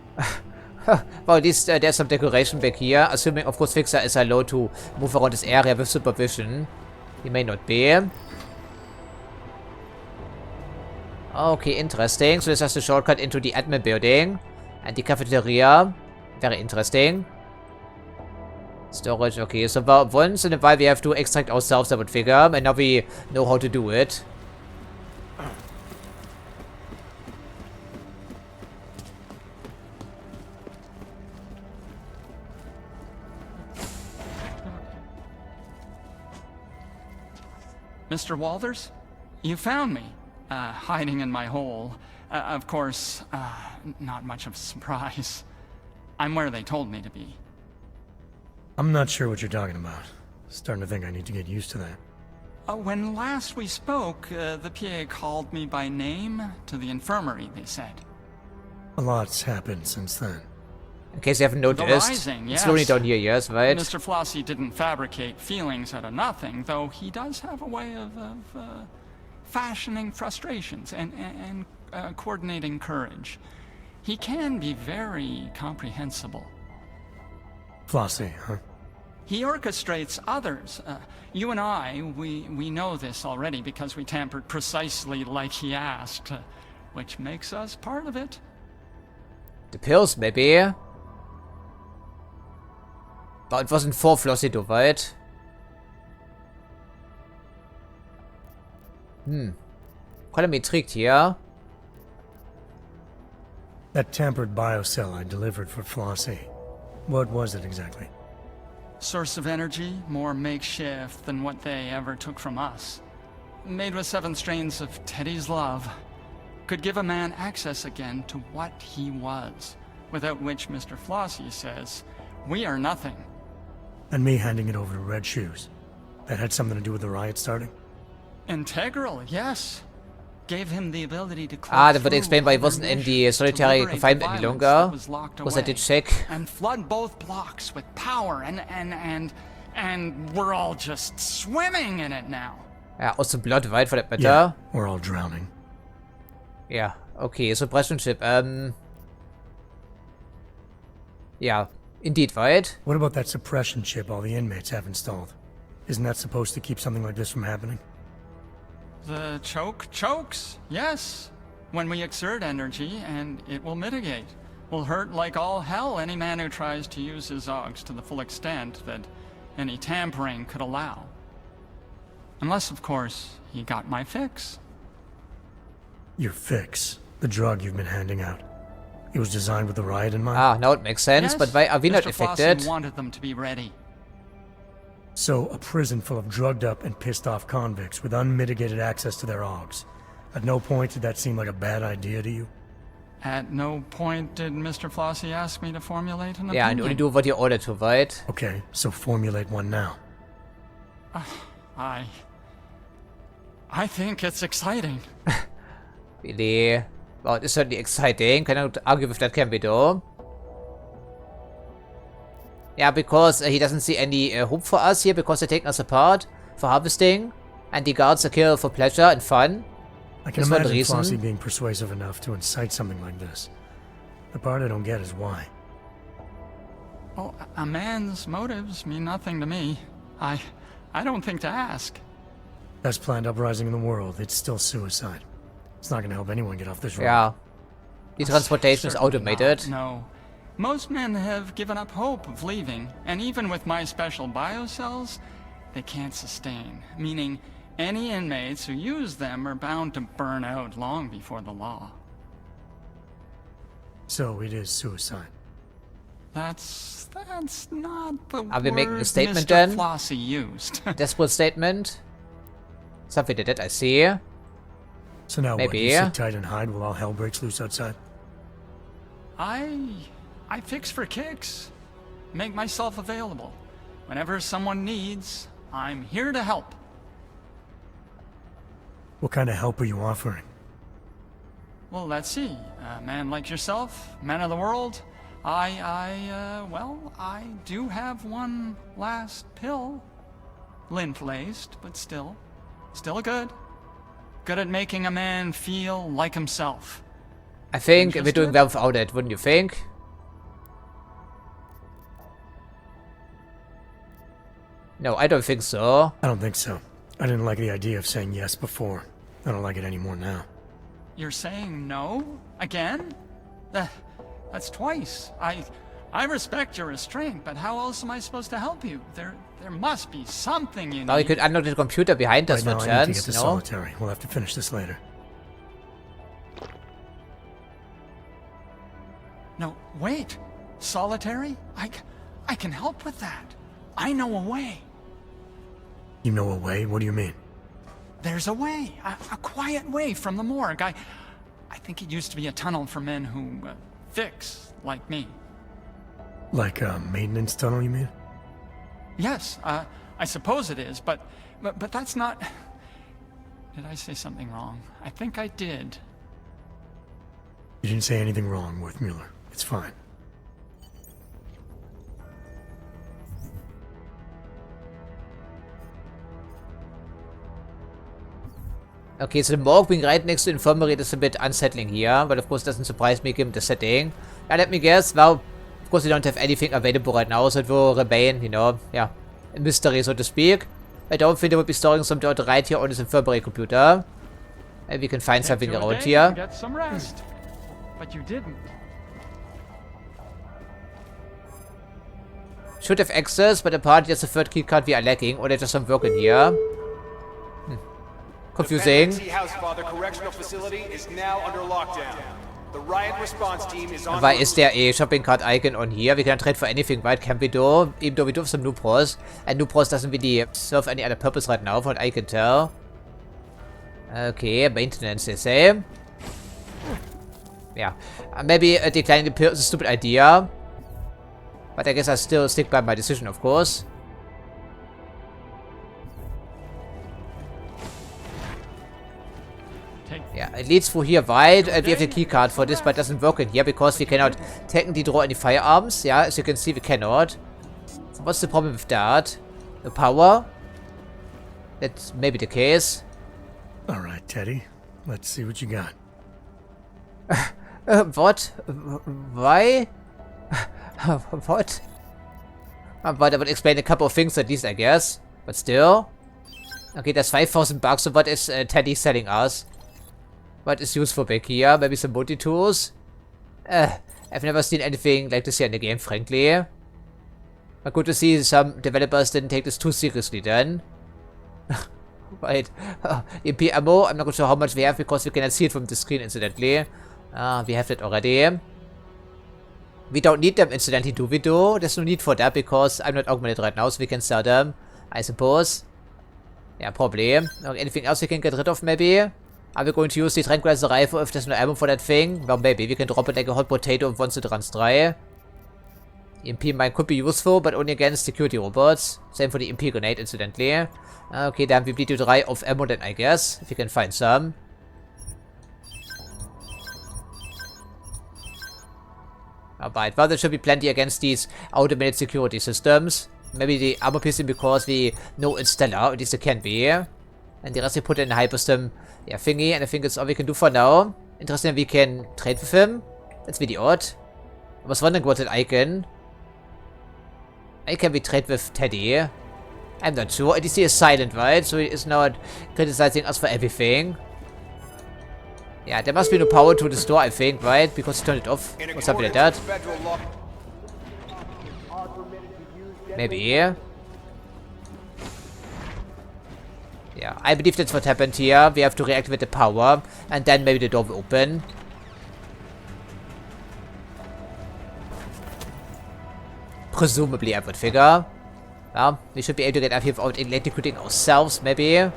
Well, at least there's some decoration back here. Assuming, of course, Fixer is allowed to move around this area with supervision. He may not be. Okay, interesting. So this has a shortcut into the admin building. And the cafeteria. Very interesting. Storage, okay. So once in a while we have to extract ourselves, I would figure. And now we know how to do it. Mr. Walters? You found me, hiding in my hole. Of course, not much of a surprise. I'm where they told me to be. I'm not sure what you're talking about. Starting to think I need to get used to that. When last we spoke, the PA called me by name to the infirmary, they said. A lot's happened since then. In case you haven't noticed, Rising, yes. it's slowly down here, yes, right? Mr. Flossie didn't fabricate feelings out of nothing, though he does have a way of fashioning frustrations and coordinating courage. He can be very comprehensible. Flossie, huh? He orchestrates others. You and I, we know this already because we tampered precisely like he asked, which makes us part of it. The pills, maybe. Und was sind vor Flossie weit? Telemetrie hier. That tampered biocell I delivered for Flossie. What was it exactly? Source of energy, more makeshift than what they ever took from us. Made with 7 strains of Teddy's love. Could give a man access again to what he was. Without which Mr. Flossie says, we are nothing. And me handing it over to Red Shoes. That had something to do with the riot starting? Integral, yes. Gave him the ability to da wird explained, weil ich wasn't in die solitary confinement any longer. Was I did check. And flood both blocks with power and we're all just swimming in it now. Ja, aus dem Blood weit, for that matter. Yeah, we're all drowning. Ja, okay, suppression chip. Yeah, indeed weit. What about that suppression chip all the inmates have installed? Isn't that supposed to keep something like this from happening? The chokes, yes. When we exert energy, and it will mitigate. Will hurt like all hell any man who tries to use his Augs to the full extent that any tampering could allow. Unless, of course, he got my fix. Your fix? The drug you've been handing out. It was designed with the riot in mind? Now it makes sense, yes, but why are we not Mr. affected? Flossie wanted them to be ready. So, a prison full of drugged up and pissed off convicts with unmitigated access to their Augs. At no point did that seem like a bad idea to you? At no point did Mr. Flossie ask me to formulate an opinion. Ja, und only do what you ordered to, right? Okay, so formulate one now. I think it's exciting. Really? Well, it's certainly exciting. Cannot argue with that, can we though? Yeah, because he doesn't see any hope for us here, because they're taking us apart for harvesting, and the guards are killed for pleasure and fun. I can imagine Flossie being persuasive enough to incite something like this. The part I don't get is why. Oh, a man's motives mean nothing to me. I don't think to ask. Best planned uprising in the world, it's still suicide. It's not gonna help anyone get off this road. Yeah. The transportation is automated. No. Most men have given up hope of leaving, and even with my special biocells, they can't sustain. Meaning, any inmates who use them are bound to burn out long before the law. So it is suicide. That's not the Are we making a word statement Mr. then? Flossie used. Desperate statement? Something that I see. So now maybe. What, you sit tight and hide while all hell breaks loose outside? I fix for kicks. Make myself available. Whenever someone needs, I'm here to help. What kind of help are you offering? Well, let's see. A man like yourself, man of the world, well, I do have one last pill. Lint-laced, but still good. Good at making a man feel like himself. I think we're doing well without it, wouldn't you think? No, I don't think so. I don't think so. I didn't like the idea of saying yes before. I don't like it anymore now. You're saying no? Again? That's twice. I respect your restraint, but how else am I supposed to help you? There must be something you need. Now you could unlock the computer behind us, right for now, I need to chance, get to no? solitary. We'll have to finish this later. No, wait. Solitary? I can help with that. I know a way. You know a way? What do you mean? There's a way. A quiet way from the morgue. I think it used to be a tunnel for men who fix, like me. Like a maintenance tunnel, you mean? Yes, I suppose it is, but that's not... Did I say something wrong? I think I did. You didn't say anything wrong, Worthmuller. It's fine. Okay, so the morgue being right next to infirmary is a bit unsettling here, but of course doesn't surprise me given the setting. Let me guess, well, of course we don't have anything available right now, so it will remain, you know, yeah, a mystery, so to speak. I don't think they would be storing some dirt right here on this infirmary computer. Maybe we can find something around here. Get some rest, but you didn't. Should have access, but apparently there's a third keycard we are lacking, or they're just not working here. Confusing. Why is there a shopping cart icon on here? We can trade for anything, right? Can we do? Even though we do have some Nupros. And Nupros doesn't really serve any other purpose right now, from what I can tell. Okay, maintenance, they say. Yeah. Maybe declining the pill is a stupid idea. But I guess I still stick by my decision, of course. Yeah, it leads through here wide, and we have the keycard for this, but it doesn't work in here because we cannot technically draw any firearms. Yeah, as you can see, we cannot. So what's the problem with that? The power? That's maybe the case. Alright, Teddy. Let's see what you got. What? Why? What? But I would explain a couple of things at least, I guess. But still. Okay, that's 5,000 bucks, so what is Teddy selling us? What is useful back here? Maybe some multi-tools? I've never seen anything like this here in the game, frankly. But good to see some developers didn't take this too seriously then. Right. EP ammo, I'm not sure how much we have because we cannot see it from the screen incidentally. We have that already. We don't need them incidentally, do we do? There's no need for that because I'm not augmented right now, so we can sell them, I suppose. Yeah, probably. Anything else we can get rid of, maybe? Are we going to use the tranquilizer rifle if there's no ammo for that thing? Well, maybe. We can drop it like a hot potato and once it runs dry. EMP mine could be useful, but only against security robots. Same for the EMP grenade, incidentally. Okay, then we need to dry off ammo then, I guess. If we can find some. Alright, well, there should be plenty against these automated security systems. Maybe the armor piercing because we know it's stellar, at least it can be. And the rest we put in the hyperstem thingy, and I think that's all we can do for now. Interesting, we can trade with him. That's really odd. I was wondering what that icon. I can we trade with Teddy? I'm not sure. At least he is silent, right? So he is not criticizing us for everything. Yeah, there must be no power to the store, I think, right? Because he turned it off or something like that. Maybe. Yeah, I believe that's what happened here. We have to reactivate the power, and then maybe the door will open. Presumably, I would figure. Well, we should be able to get up here without electrocuting ourselves, maybe.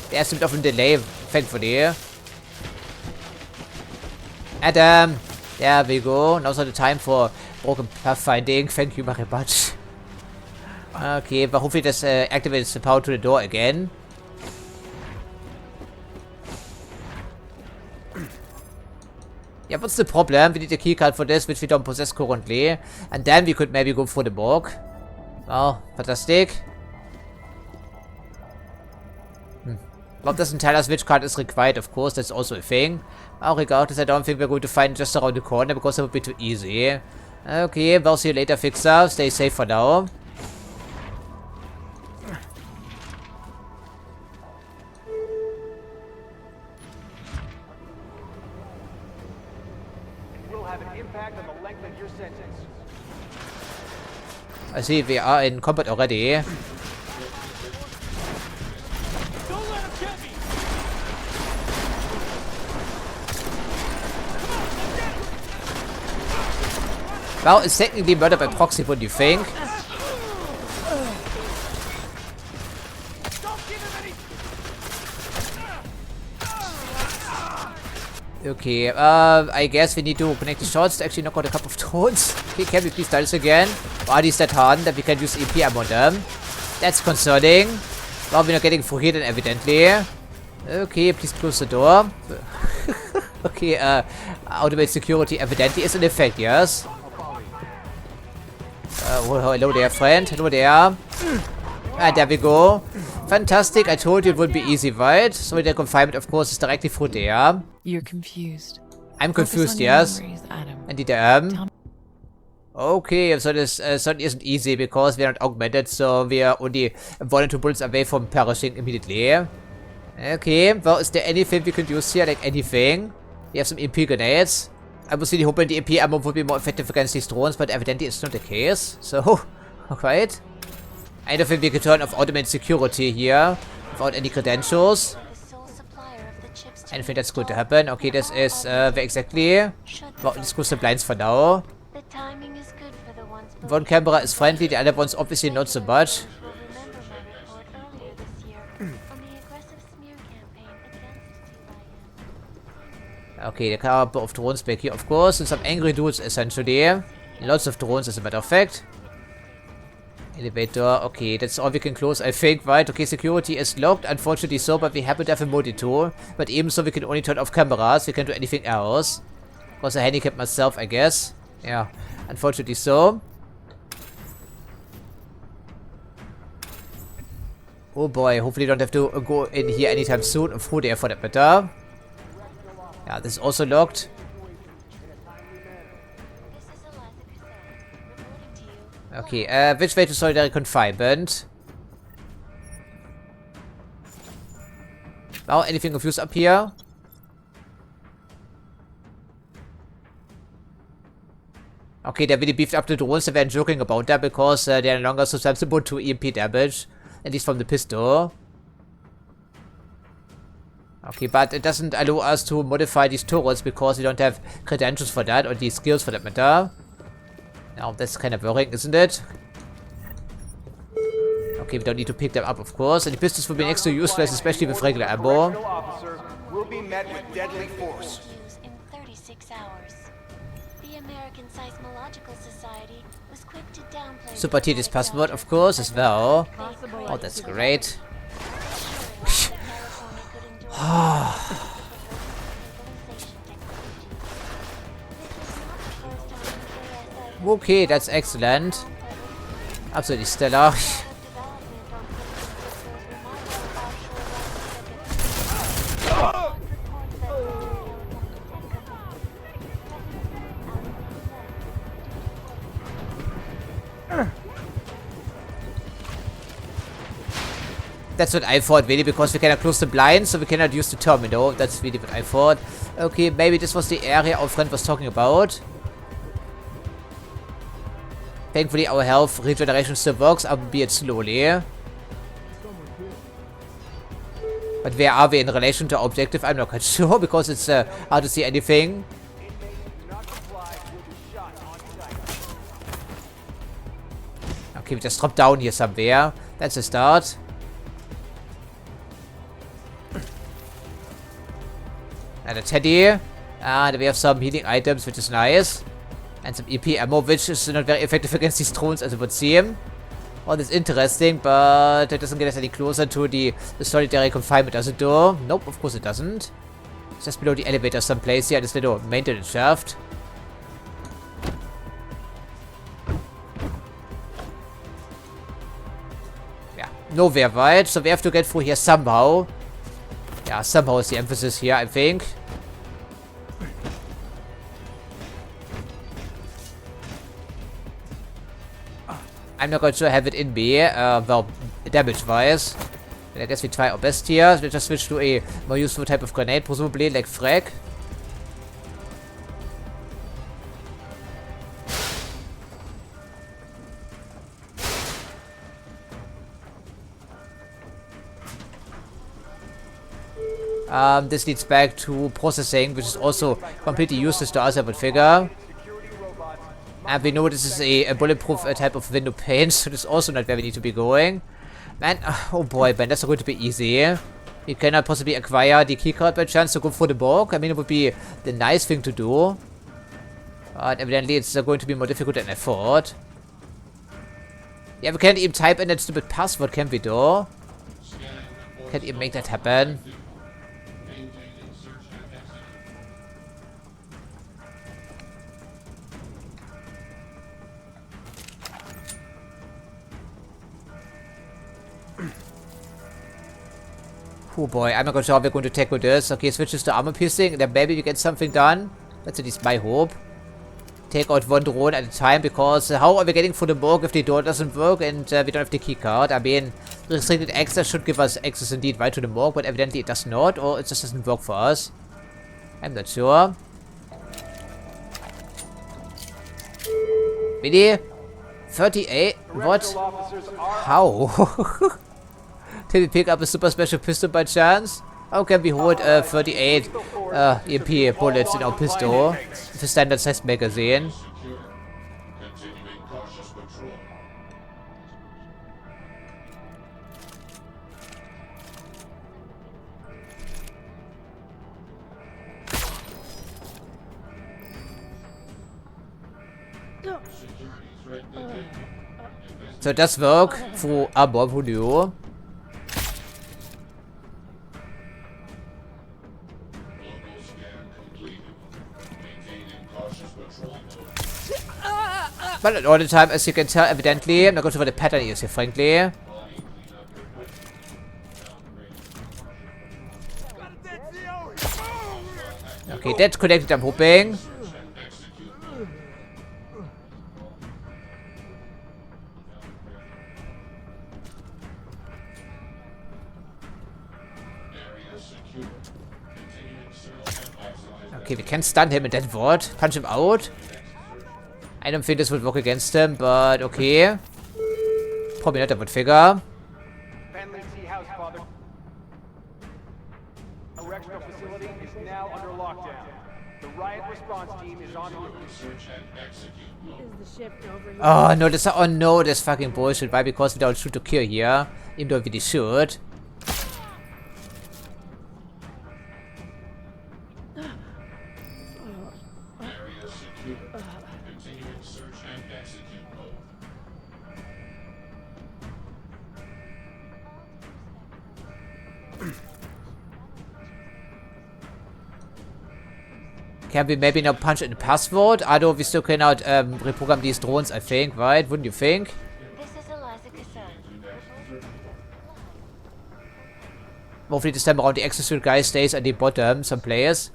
There's a bit of a delay, thankfully. Adam! There we go. Now's not the time for broken pathfinding. Thank you very much. Okay, but hopefully this activates the power to the door again. Yeah, what's the problem? We need a keycard for this, which we don't possess currently. And then we could maybe go for the morgue. Oh, fantastic. Bob doesn't tell us which card is required, of course, that's also a thing. Oh, regardless, I don't think we're going to find it just around the corner, because that would be too easy. Okay, well, see you later, Fixer. Stay safe for now. I see we are in combat already. Well, it's technically murder by proxy, what do you think? Okay, I guess we need to connect the shots to actually knock out a couple of drones. Okay, can we please die this again? Or are these that hardened that we can use EP ammo on them? That's concerning. Well, we're not getting through here then, evidently. Okay, please close the door. Okay, automated security evidently is in effect, yes. Hello there, friend. Hello there. There we go. Fantastic. I told you it would be easy, right? So the confinement, of course, is directly through there. You're confused. I'm confused, yes. Indeed, I am. Okay, so this certainly isn't easy because we are not augmented, so we are only 1 or 2 bullets away from perishing immediately. Okay, well, is there anything we can use here? Like anything? We have some EP grenades. I was really hoping the EP ammo would be more effective against these drones, but evidently it's not the case. So, alright. I don't think we can turn off automated security here without any credentials. Anything that's going to happen? Okay, this is where exactly? Well, let's close the blinds for now. One camera is friendly, the other one's obviously not so much. Okay, there are a couple of drones back here, of course, and some angry dudes, essentially. Lots of drones, as a matter of fact. Elevator, okay, that's all we can close, I think, right? Okay, security is locked, unfortunately so, but we happen to have a multi-tool. But even so, we can only turn off cameras, we can't do anything else. Because I handicapped myself, I guess. Yeah, unfortunately so. Oh boy, hopefully don't have to go in here anytime soon, or through there for that matter. Yeah, this is also locked. Okay, which way to solitary confinement? Now, anything confused up here? Okay, they really beefed up the drones. They weren't joking about that because they are no longer susceptible to EMP damage. At least from the pistol. Okay, but it doesn't allow us to modify these turrets because we don't have credentials for that, or the skills for that matter. Now, that's kind of worrying, isn't it? Okay, we don't need to pick them up, of course. And the pistols will be next to useless, especially with regular ammo. Will be met with deadly force. In 36 hours. The American Seismological Society was quick to downplay. Super Tedious password, of course, as well. Oh, that's great. Okay, that's excellent. Absolutely stellar. That's what I thought, really, because we cannot close the blinds, so we cannot use the terminal. That's really what I thought. Okay, maybe this was the area our friend was talking about. Thankfully, our health regeneration still works, albeit slowly. But where are we in relation to our objective? I'm not quite sure, because it's hard to see anything. Okay, we just drop down here somewhere. That's a start. And a teddy. And we have some healing items, which is nice. And some EP ammo, which is not very effective against these drones, as it would seem. Oh, that's interesting, but that doesn't get us any closer to the solitary confinement, does it, though? Nope, of course it doesn't. It's just below the elevator someplace here, this little maintenance shaft. Yeah, nowhere, right? So we have to get through here somehow. Yeah, somehow is the emphasis here, I think. I'm not quite sure I have it in me, well, damage-wise. I guess we try our best here. We'll just switch to a more useful type of grenade, presumably, like frag. This leads back to processing, which is also completely useless to us, I would figure. And we know this is a bulletproof type of window pane, so this is also not where we need to be going. Man, oh boy, man, that's not going to be easy. We cannot possibly acquire the keycard by chance to go for the bulk. I mean, it would be the nice thing to do. But evidently it's going to be more difficult than I thought. Yeah, we can't even type in that stupid password, can we, though? Can't even make that happen. Oh boy, I'm not quite sure how we're going to tackle this. Okay, switches to armor piercing, and then maybe we get something done. That's at least my hope. take out one drone at a time, because how are we getting through the morgue if the door doesn't work and we don't have the key card? I mean, restricted access should give us access indeed right to the morgue, but evidently it does not, or it just doesn't work for us. I'm not sure. Really? 38? What? How? Did we pick up a super special pistol by chance? How can we hold 38 EMP bullets in our pistol with a standard size magazine? So das work for Armor Video. But not all the time, as you can tell, evidently. I'm not going to what the pattern is here, frankly. Okay, that's connected, I'm hoping. Okay, we can stun him in that ward. Punch him out. I don't think this would work against him, but okay. Probably not, I would figure. Correctional facility is now under lockdown. The riot response team is en route. Is the shift over here? Oh no, this fucking bullshit. Why? Because we don't shoot to kill here. Even though we really should. Can we maybe now punch in the password? Although we still cannot reprogram these drones, I think, right? Wouldn't you think? Hopefully this time around the execute guy stays at the bottom, some players.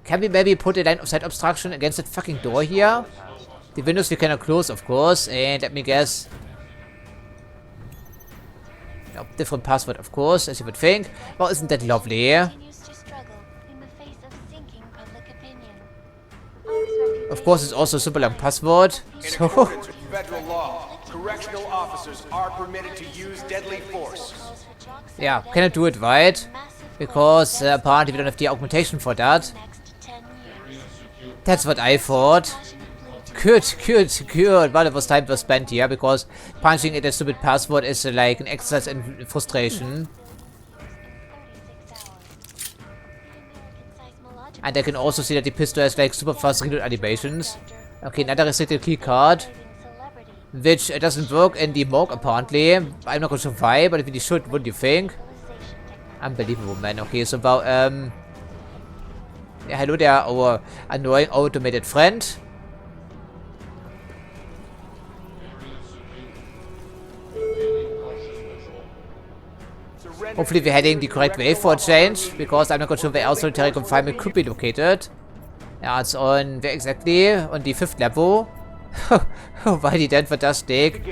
Can we maybe put a line of sight obstruction against that fucking door here? The windows we cannot close, of course, and let me guess. No, different password, of course, as you would think. Well, isn't that lovely? Of course, it's also a super long password. So Federal law, correctional officers are permitted to use deadly force. Yeah, cannot do it right, because apparently we don't have the augmentation for that. That's what I thought. Good. Well, it was time was spent here, because punching at a stupid password is like an exercise in frustration. And I can also see that the pistol has like super fast reload animations. Okay, another restricted key card, which doesn't work in the morgue apparently. I'm not going to why, but if it should, what do you think? Unbelievable, man. Okay, so about yeah, hello there, our annoying automated friend. Hopefully we're heading the correct way for a change, because I'm not quite sure where else solitary confinement could be located. Yeah, it's on, where exactly? On the 5th level. Oh, why die denn fantastic?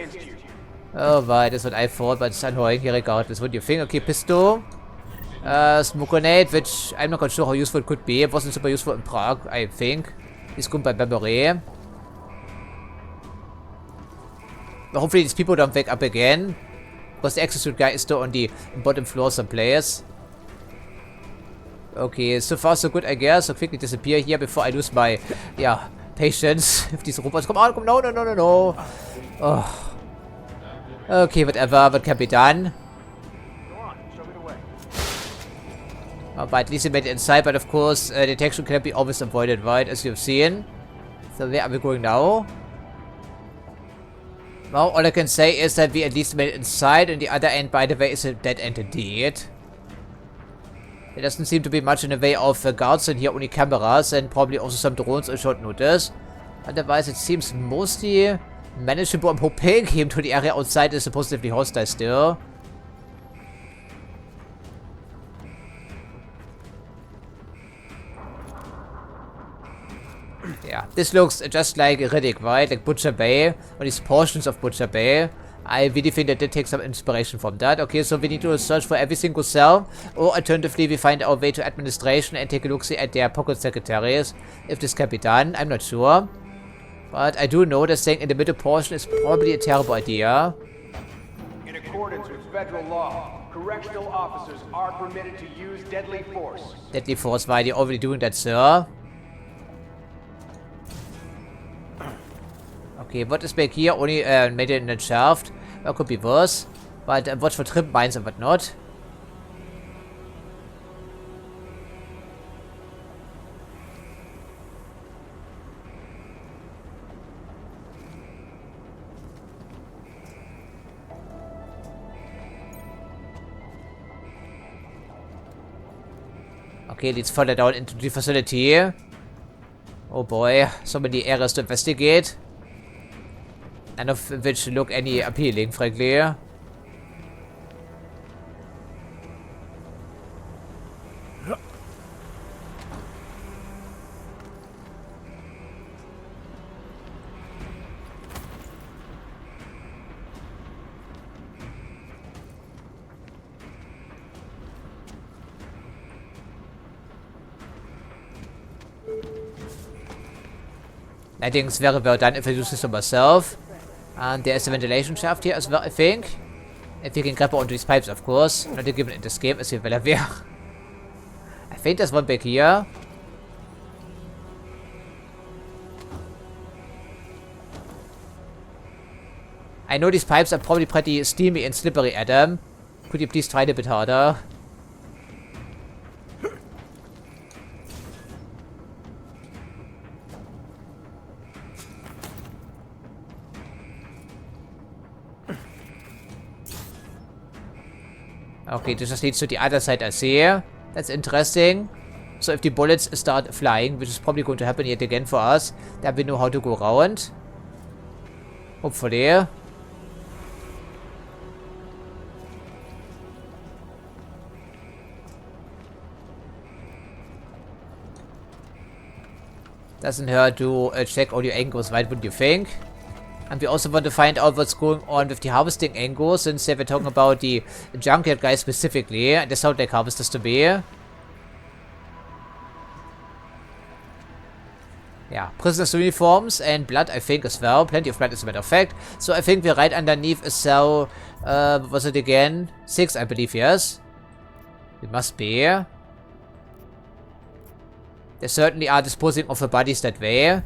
Oh, why, that's what I thought, but it's annoying here regardless. What do you think? Okay, pistol. Smoke grenade, which I'm not quite sure how useful it could be. It wasn't super useful in Prague, I think. It's good by memory. But hopefully these people don't wake up again, because the execute guy is still on the bottom floor someplace. Okay, so far so good, I guess. So quickly disappear here before I lose my, yeah, patience. If these robots come on, no. Oh. Okay, whatever, what can be done? Oh, but at least we made it inside, but of course, detection cannot be always avoided, right, as you've seen. So where are we going now? Well, all I can say is that we at least made it inside, and the other end, by the way, is a dead end indeed. There doesn't seem to be much in the way of guards in here, only cameras, and probably also some drones on short notice. Otherwise, it seems mostly manageable. I'm hoping him to the area outside is supposedly hostile still. this looks just like Riddick, right? Like Butcher Bay, or these portions of Butcher Bay. I really think that they take some inspiration from that. Okay, so we need to search for every single cell, or alternatively we find our way to administration and take a look-see at their pocket secretaries. If this can be done, I'm not sure. But I do know that staying in the middle portion is probably a terrible idea. In accordance with federal law, correctional officers are permitted to use deadly force. Deadly force, why are you already doing that, sir? Okay, what is back here? Only made it in the shaft. That could be worse. But watch for trip mines and whatnot. Okay, let's follow down into the facility. Oh boy, so many areas to investigate. None of which look any appealing, frankly. I think it's very well done if I use this on myself. And there is a ventilation shaft here as well, I think. If we can grab onto these pipes, of course. Not to give it an escape, as well as I think there's one back here. I know these pipes are probably pretty steamy and slippery, Adam. Could you please try it a bit harder? Okay, this just leads to the other side, I see. That's interesting. So if the bullets start flying, which is probably going to happen yet again for us, then we know how to go around. Hopefully. Doesn't hurt to check all your angles, right? Wouldn't you think? And we also want to find out what's going on with the harvesting angle, since we're talking about the junkyard guys specifically. And they sound like harvesters to me. Yeah, prisoners' uniforms and blood, I think, as well. Plenty of blood, as a matter of fact. So I think we're right underneath a cell. What was it again? 6, I believe, yes. It must be. They certainly are disposing of the bodies that way.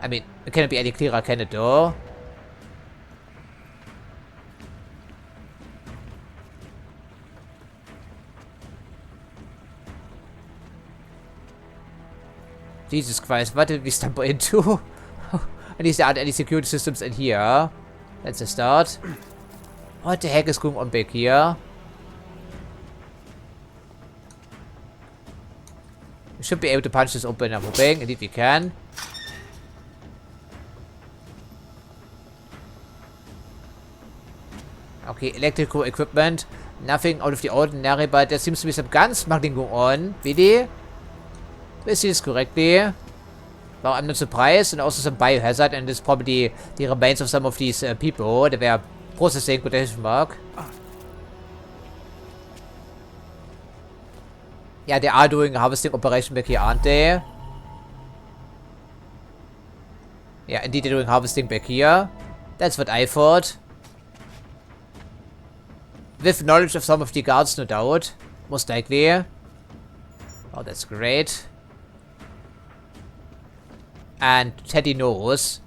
I mean, it cannot be any clearer, can it, though? Jesus Christ, what did we stumble into? At least there aren't any security systems in here. That's a start. What the heck is going on back here? We should be able to punch this open, I'm hoping. Indeed we can. Okay, electrical equipment. Nothing out of the ordinary, but there seems to be some gun smuggling going on. Really? Do I see this correctly? Well, I'm not surprised. And also some biohazard, and this is probably the remains of some of these people that were processing, quotation mark. Yeah, they are doing a harvesting operation back here, aren't they? Yeah, indeed they're doing harvesting back here. That's what I thought. With knowledge of some of the guards, no doubt. Most likely. Oh, that's great. And Teddy knows.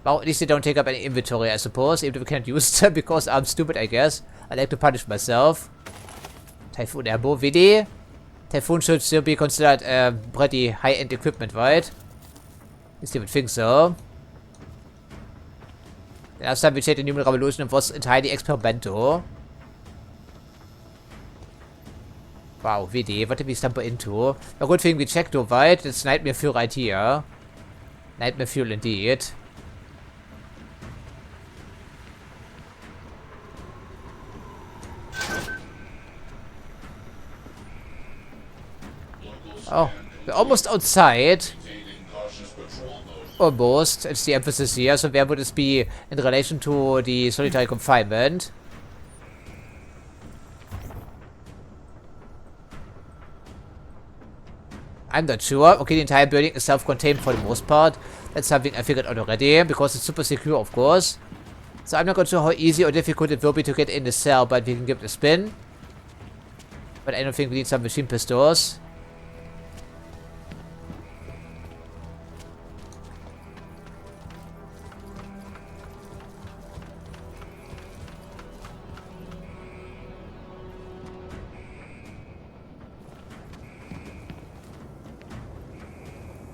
Well, at least they don't take up any inventory, I suppose. Even if we can't use them because I'm stupid, I guess. I like to punish myself. Typhoon ammo, really? Typhoon should still be considered pretty high-end equipment, right? At least I would think so. The last time we checked the Human Revolution was entirely experimental. Wow, really? What did we stumble into? A good thing we checked though, right? It's Nightmare Fuel right here. Nightmare Fuel indeed. Oh, we're almost outside. Almost. It's the emphasis here. So where would this be in relation to the solitary confinement? I'm not sure. Okay, the entire building is self-contained for the most part. That's something I figured out already, because it's super secure, of course. So I'm not quite sure how easy or difficult it will be to get in the cell, but we can give it a spin. But I don't think we need some machine pistols.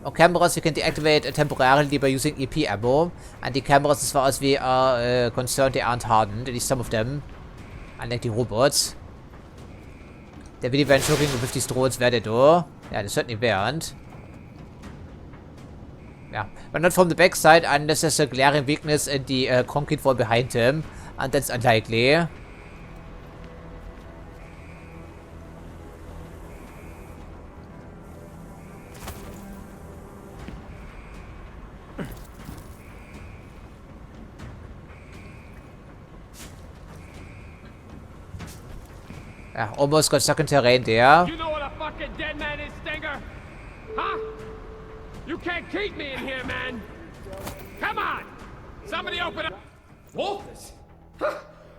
Or cameras you can deactivate temporarily by using EP ammo. And the cameras, as far as we are concerned, they aren't hardened. At least some of them. Unlike the robots. They really weren't joking with these drones, were they though? Yeah, they certainly weren't. Yeah, but not from the backside unless there's a glaring weakness in the concrete wall behind him. And that's unlikely. Yeah, almost got stuck in terrain there. You know what a fucking dead man is, Stinger? Huh? You can't keep me in here, man. Come on! Somebody open up. Walters? Huh?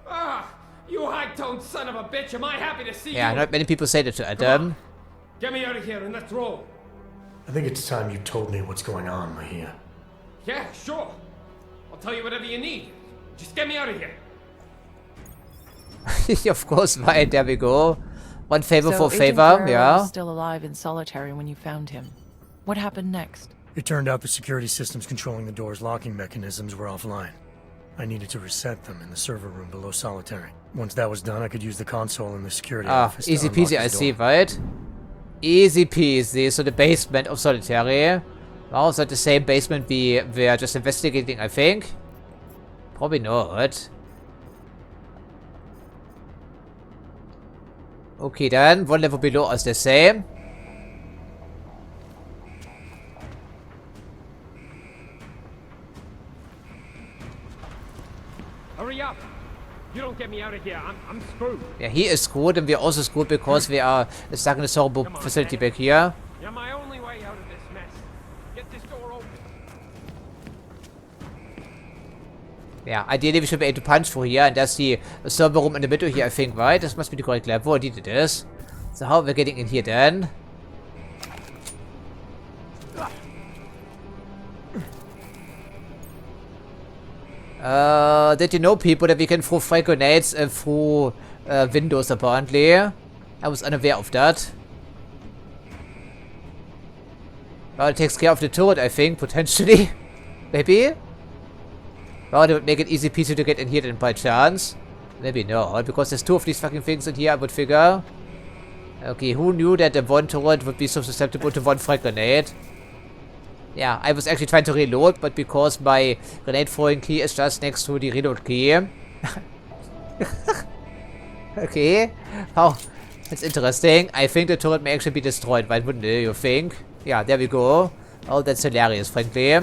Ah, you high-toned son of a bitch. Am I happy to see you? Yeah, not many people say that to Adam. Get me out of here and let's roll. I think it's time you told me what's going on, Mahia. Yeah, sure. I'll tell you whatever you need. Just get me out of here. Of course, right, there we go. One favor So for Agent favor, Guerrero yeah. was still alive in solitary when you found him. What happened next? It turned out the security systems controlling the door's locking mechanisms were offline. I needed to reset them in the server room below solitary. Once that was done, I could use the console in the security office. Easy peasy, I see, right? Easy peasy. So the basement of solitary. Well, is that the same basement we were just investigating, I think? Probably not. Okay then, one level below us the same. Hurry up! You don't get me out of here, I'm screwed. Yeah, he is screwed and we're also screwed because we are stuck in the server facility back here. You're my only way out of this mess. Get this door open. Yeah, ideally we should be able to punch through here, and that's the server room in the middle here, I think, right? This must be the correct level, indeed it is. So how are we getting in here then? Did you know, people, that we can throw frag grenades through windows, apparently? I was unaware of that. Well, it takes care of the turret, I think, potentially. Maybe? Well, it would make it easy peasy to get in here then by chance. Maybe not, because there's two of these fucking things in here, I would figure. Okay, who knew that the one turret would be so susceptible to one frag grenade? Yeah, I was actually trying to reload, but because my grenade throwing key is just next to the reload key. Okay. Oh, that's interesting. I think the turret may actually be destroyed, why wouldn't you think? Yeah, there we go. Oh, that's hilarious, frankly.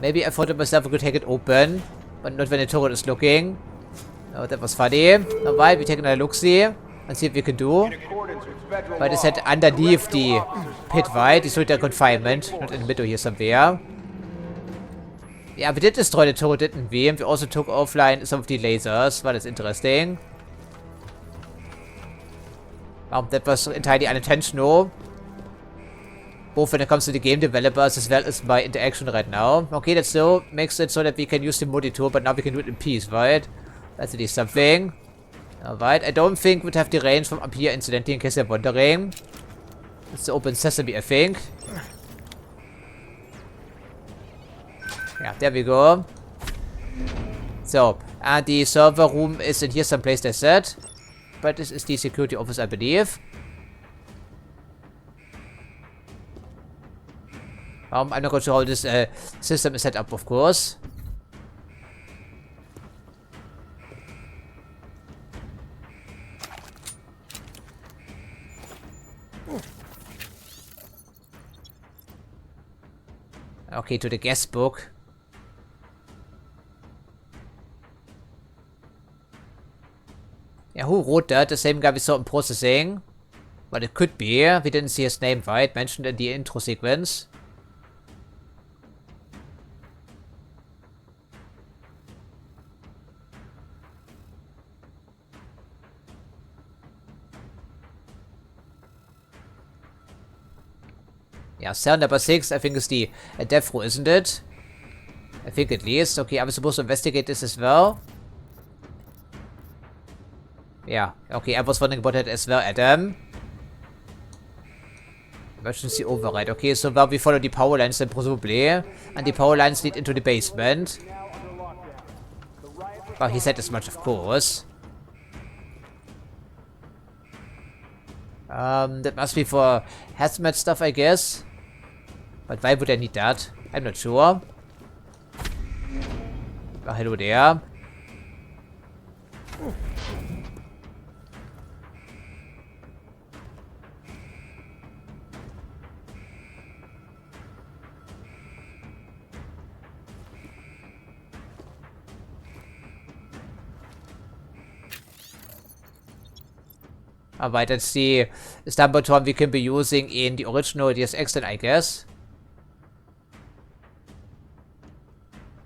Maybe I thought to myself I could take it open, but not when the turret is looking. Oh, that was funny. Alright, we take another look-see and see what we can do. But it's set underneath the pit, right? The solitary confinement, not in the middle here somewhere. Yeah, we did destroy the turret, didn't we? And we also took offline some of the lasers. Well, that's interesting. That was entirely unintentional. Both when it comes to the game developers as well as my interaction right now. Okay, that still makes it so that we can use the monitor, but now we can do it in peace, right? That's at least something. Alright, I don't think we'd have the range from up here, incidentally, in case you're wondering. It's the open sesame, I think. Yeah, there we go. So, and the server room is in here someplace, they said. But this is the security office, I believe. I'm not quite sure how this system is set up, of course. Okay, to the guest book. Yeah, who wrote that? The same guy we saw in processing. But it could be. We didn't see his name, right? Mentioned in the intro sequence. Yeah, cell number 6, I think is the death row, isn't it? I think at least. Okay, I'm supposed to investigate this as well. Yeah, okay, I was wondering about that as well, Adam. Emergency override. Okay, so well, we follow the power lines then presumably. And the power lines lead into the basement. Well, he said as much, of course. That must be for hazmat stuff, I guess. But why would I need that? I'm not sure. Oh, hello there. Alright, that's the Stamperton we can be using in the original Deus Ex then, I guess.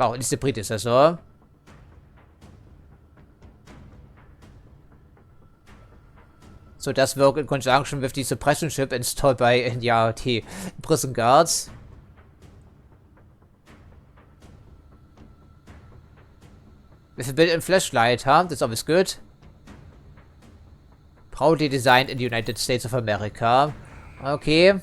Wow, it's the predecessor. So does work in conjunction with the suppression chip installed by, yeah, the prison guards. With a built-in flashlight, huh? That's always good. Proudly designed in the United States of America. Okay.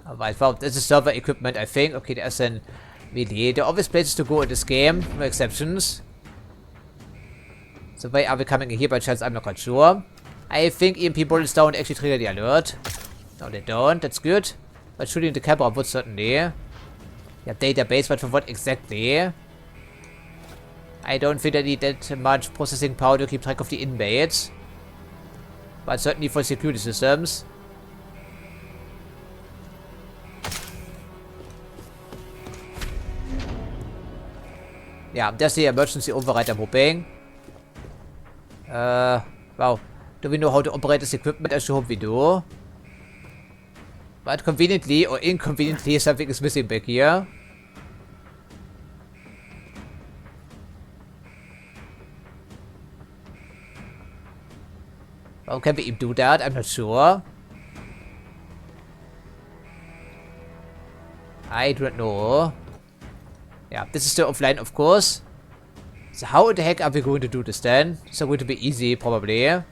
Alright, well, this is server equipment, I think. Okay, there's an melee. There are obvious places to go in this game. No exceptions. So why are we coming in here by chance? I'm not quite sure. I think EMP bullets don't actually trigger the alert. No, they don't. That's good. But shooting the camera would certainly. Yeah, database, but for what exactly? I don't think I need that much processing power to keep track of the inmates. But certainly for security systems. Yeah, there's the emergency override, I'm hoping. Wow. Do we know how to operate this equipment? I sure hope we do. But conveniently or inconveniently, something is missing back here. How can we even do that? I'm not sure. I do not know. Yeah, this is still offline, of course. So how the heck are we going to do this then? It's going to be easy, probably.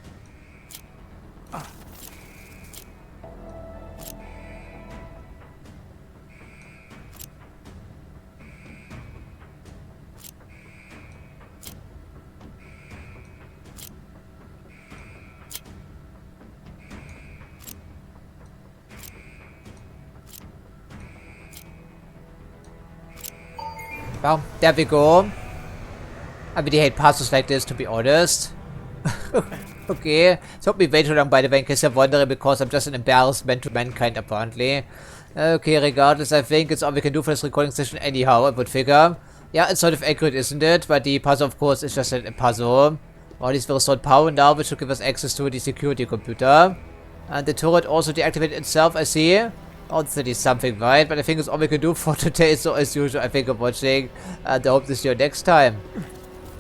Well, there we go. I really hate puzzles like this, to be honest. Okay, so hope we wait too long, by the way, in case you're wondering, because I'm just an embarrassment to mankind, apparently. Okay, regardless, I think it's all we can do for this recording session anyhow, I would figure. Yeah, it's sort of accurate, isn't it? But the puzzle, of course, is just a puzzle. All these will restore power now, which should give us access to the security computer. And the turret also deactivated itself, I see. Oh, that is something, right? But I think it's all we can do for today. So, as usual, I think I'm watching. And I hope to see you next time.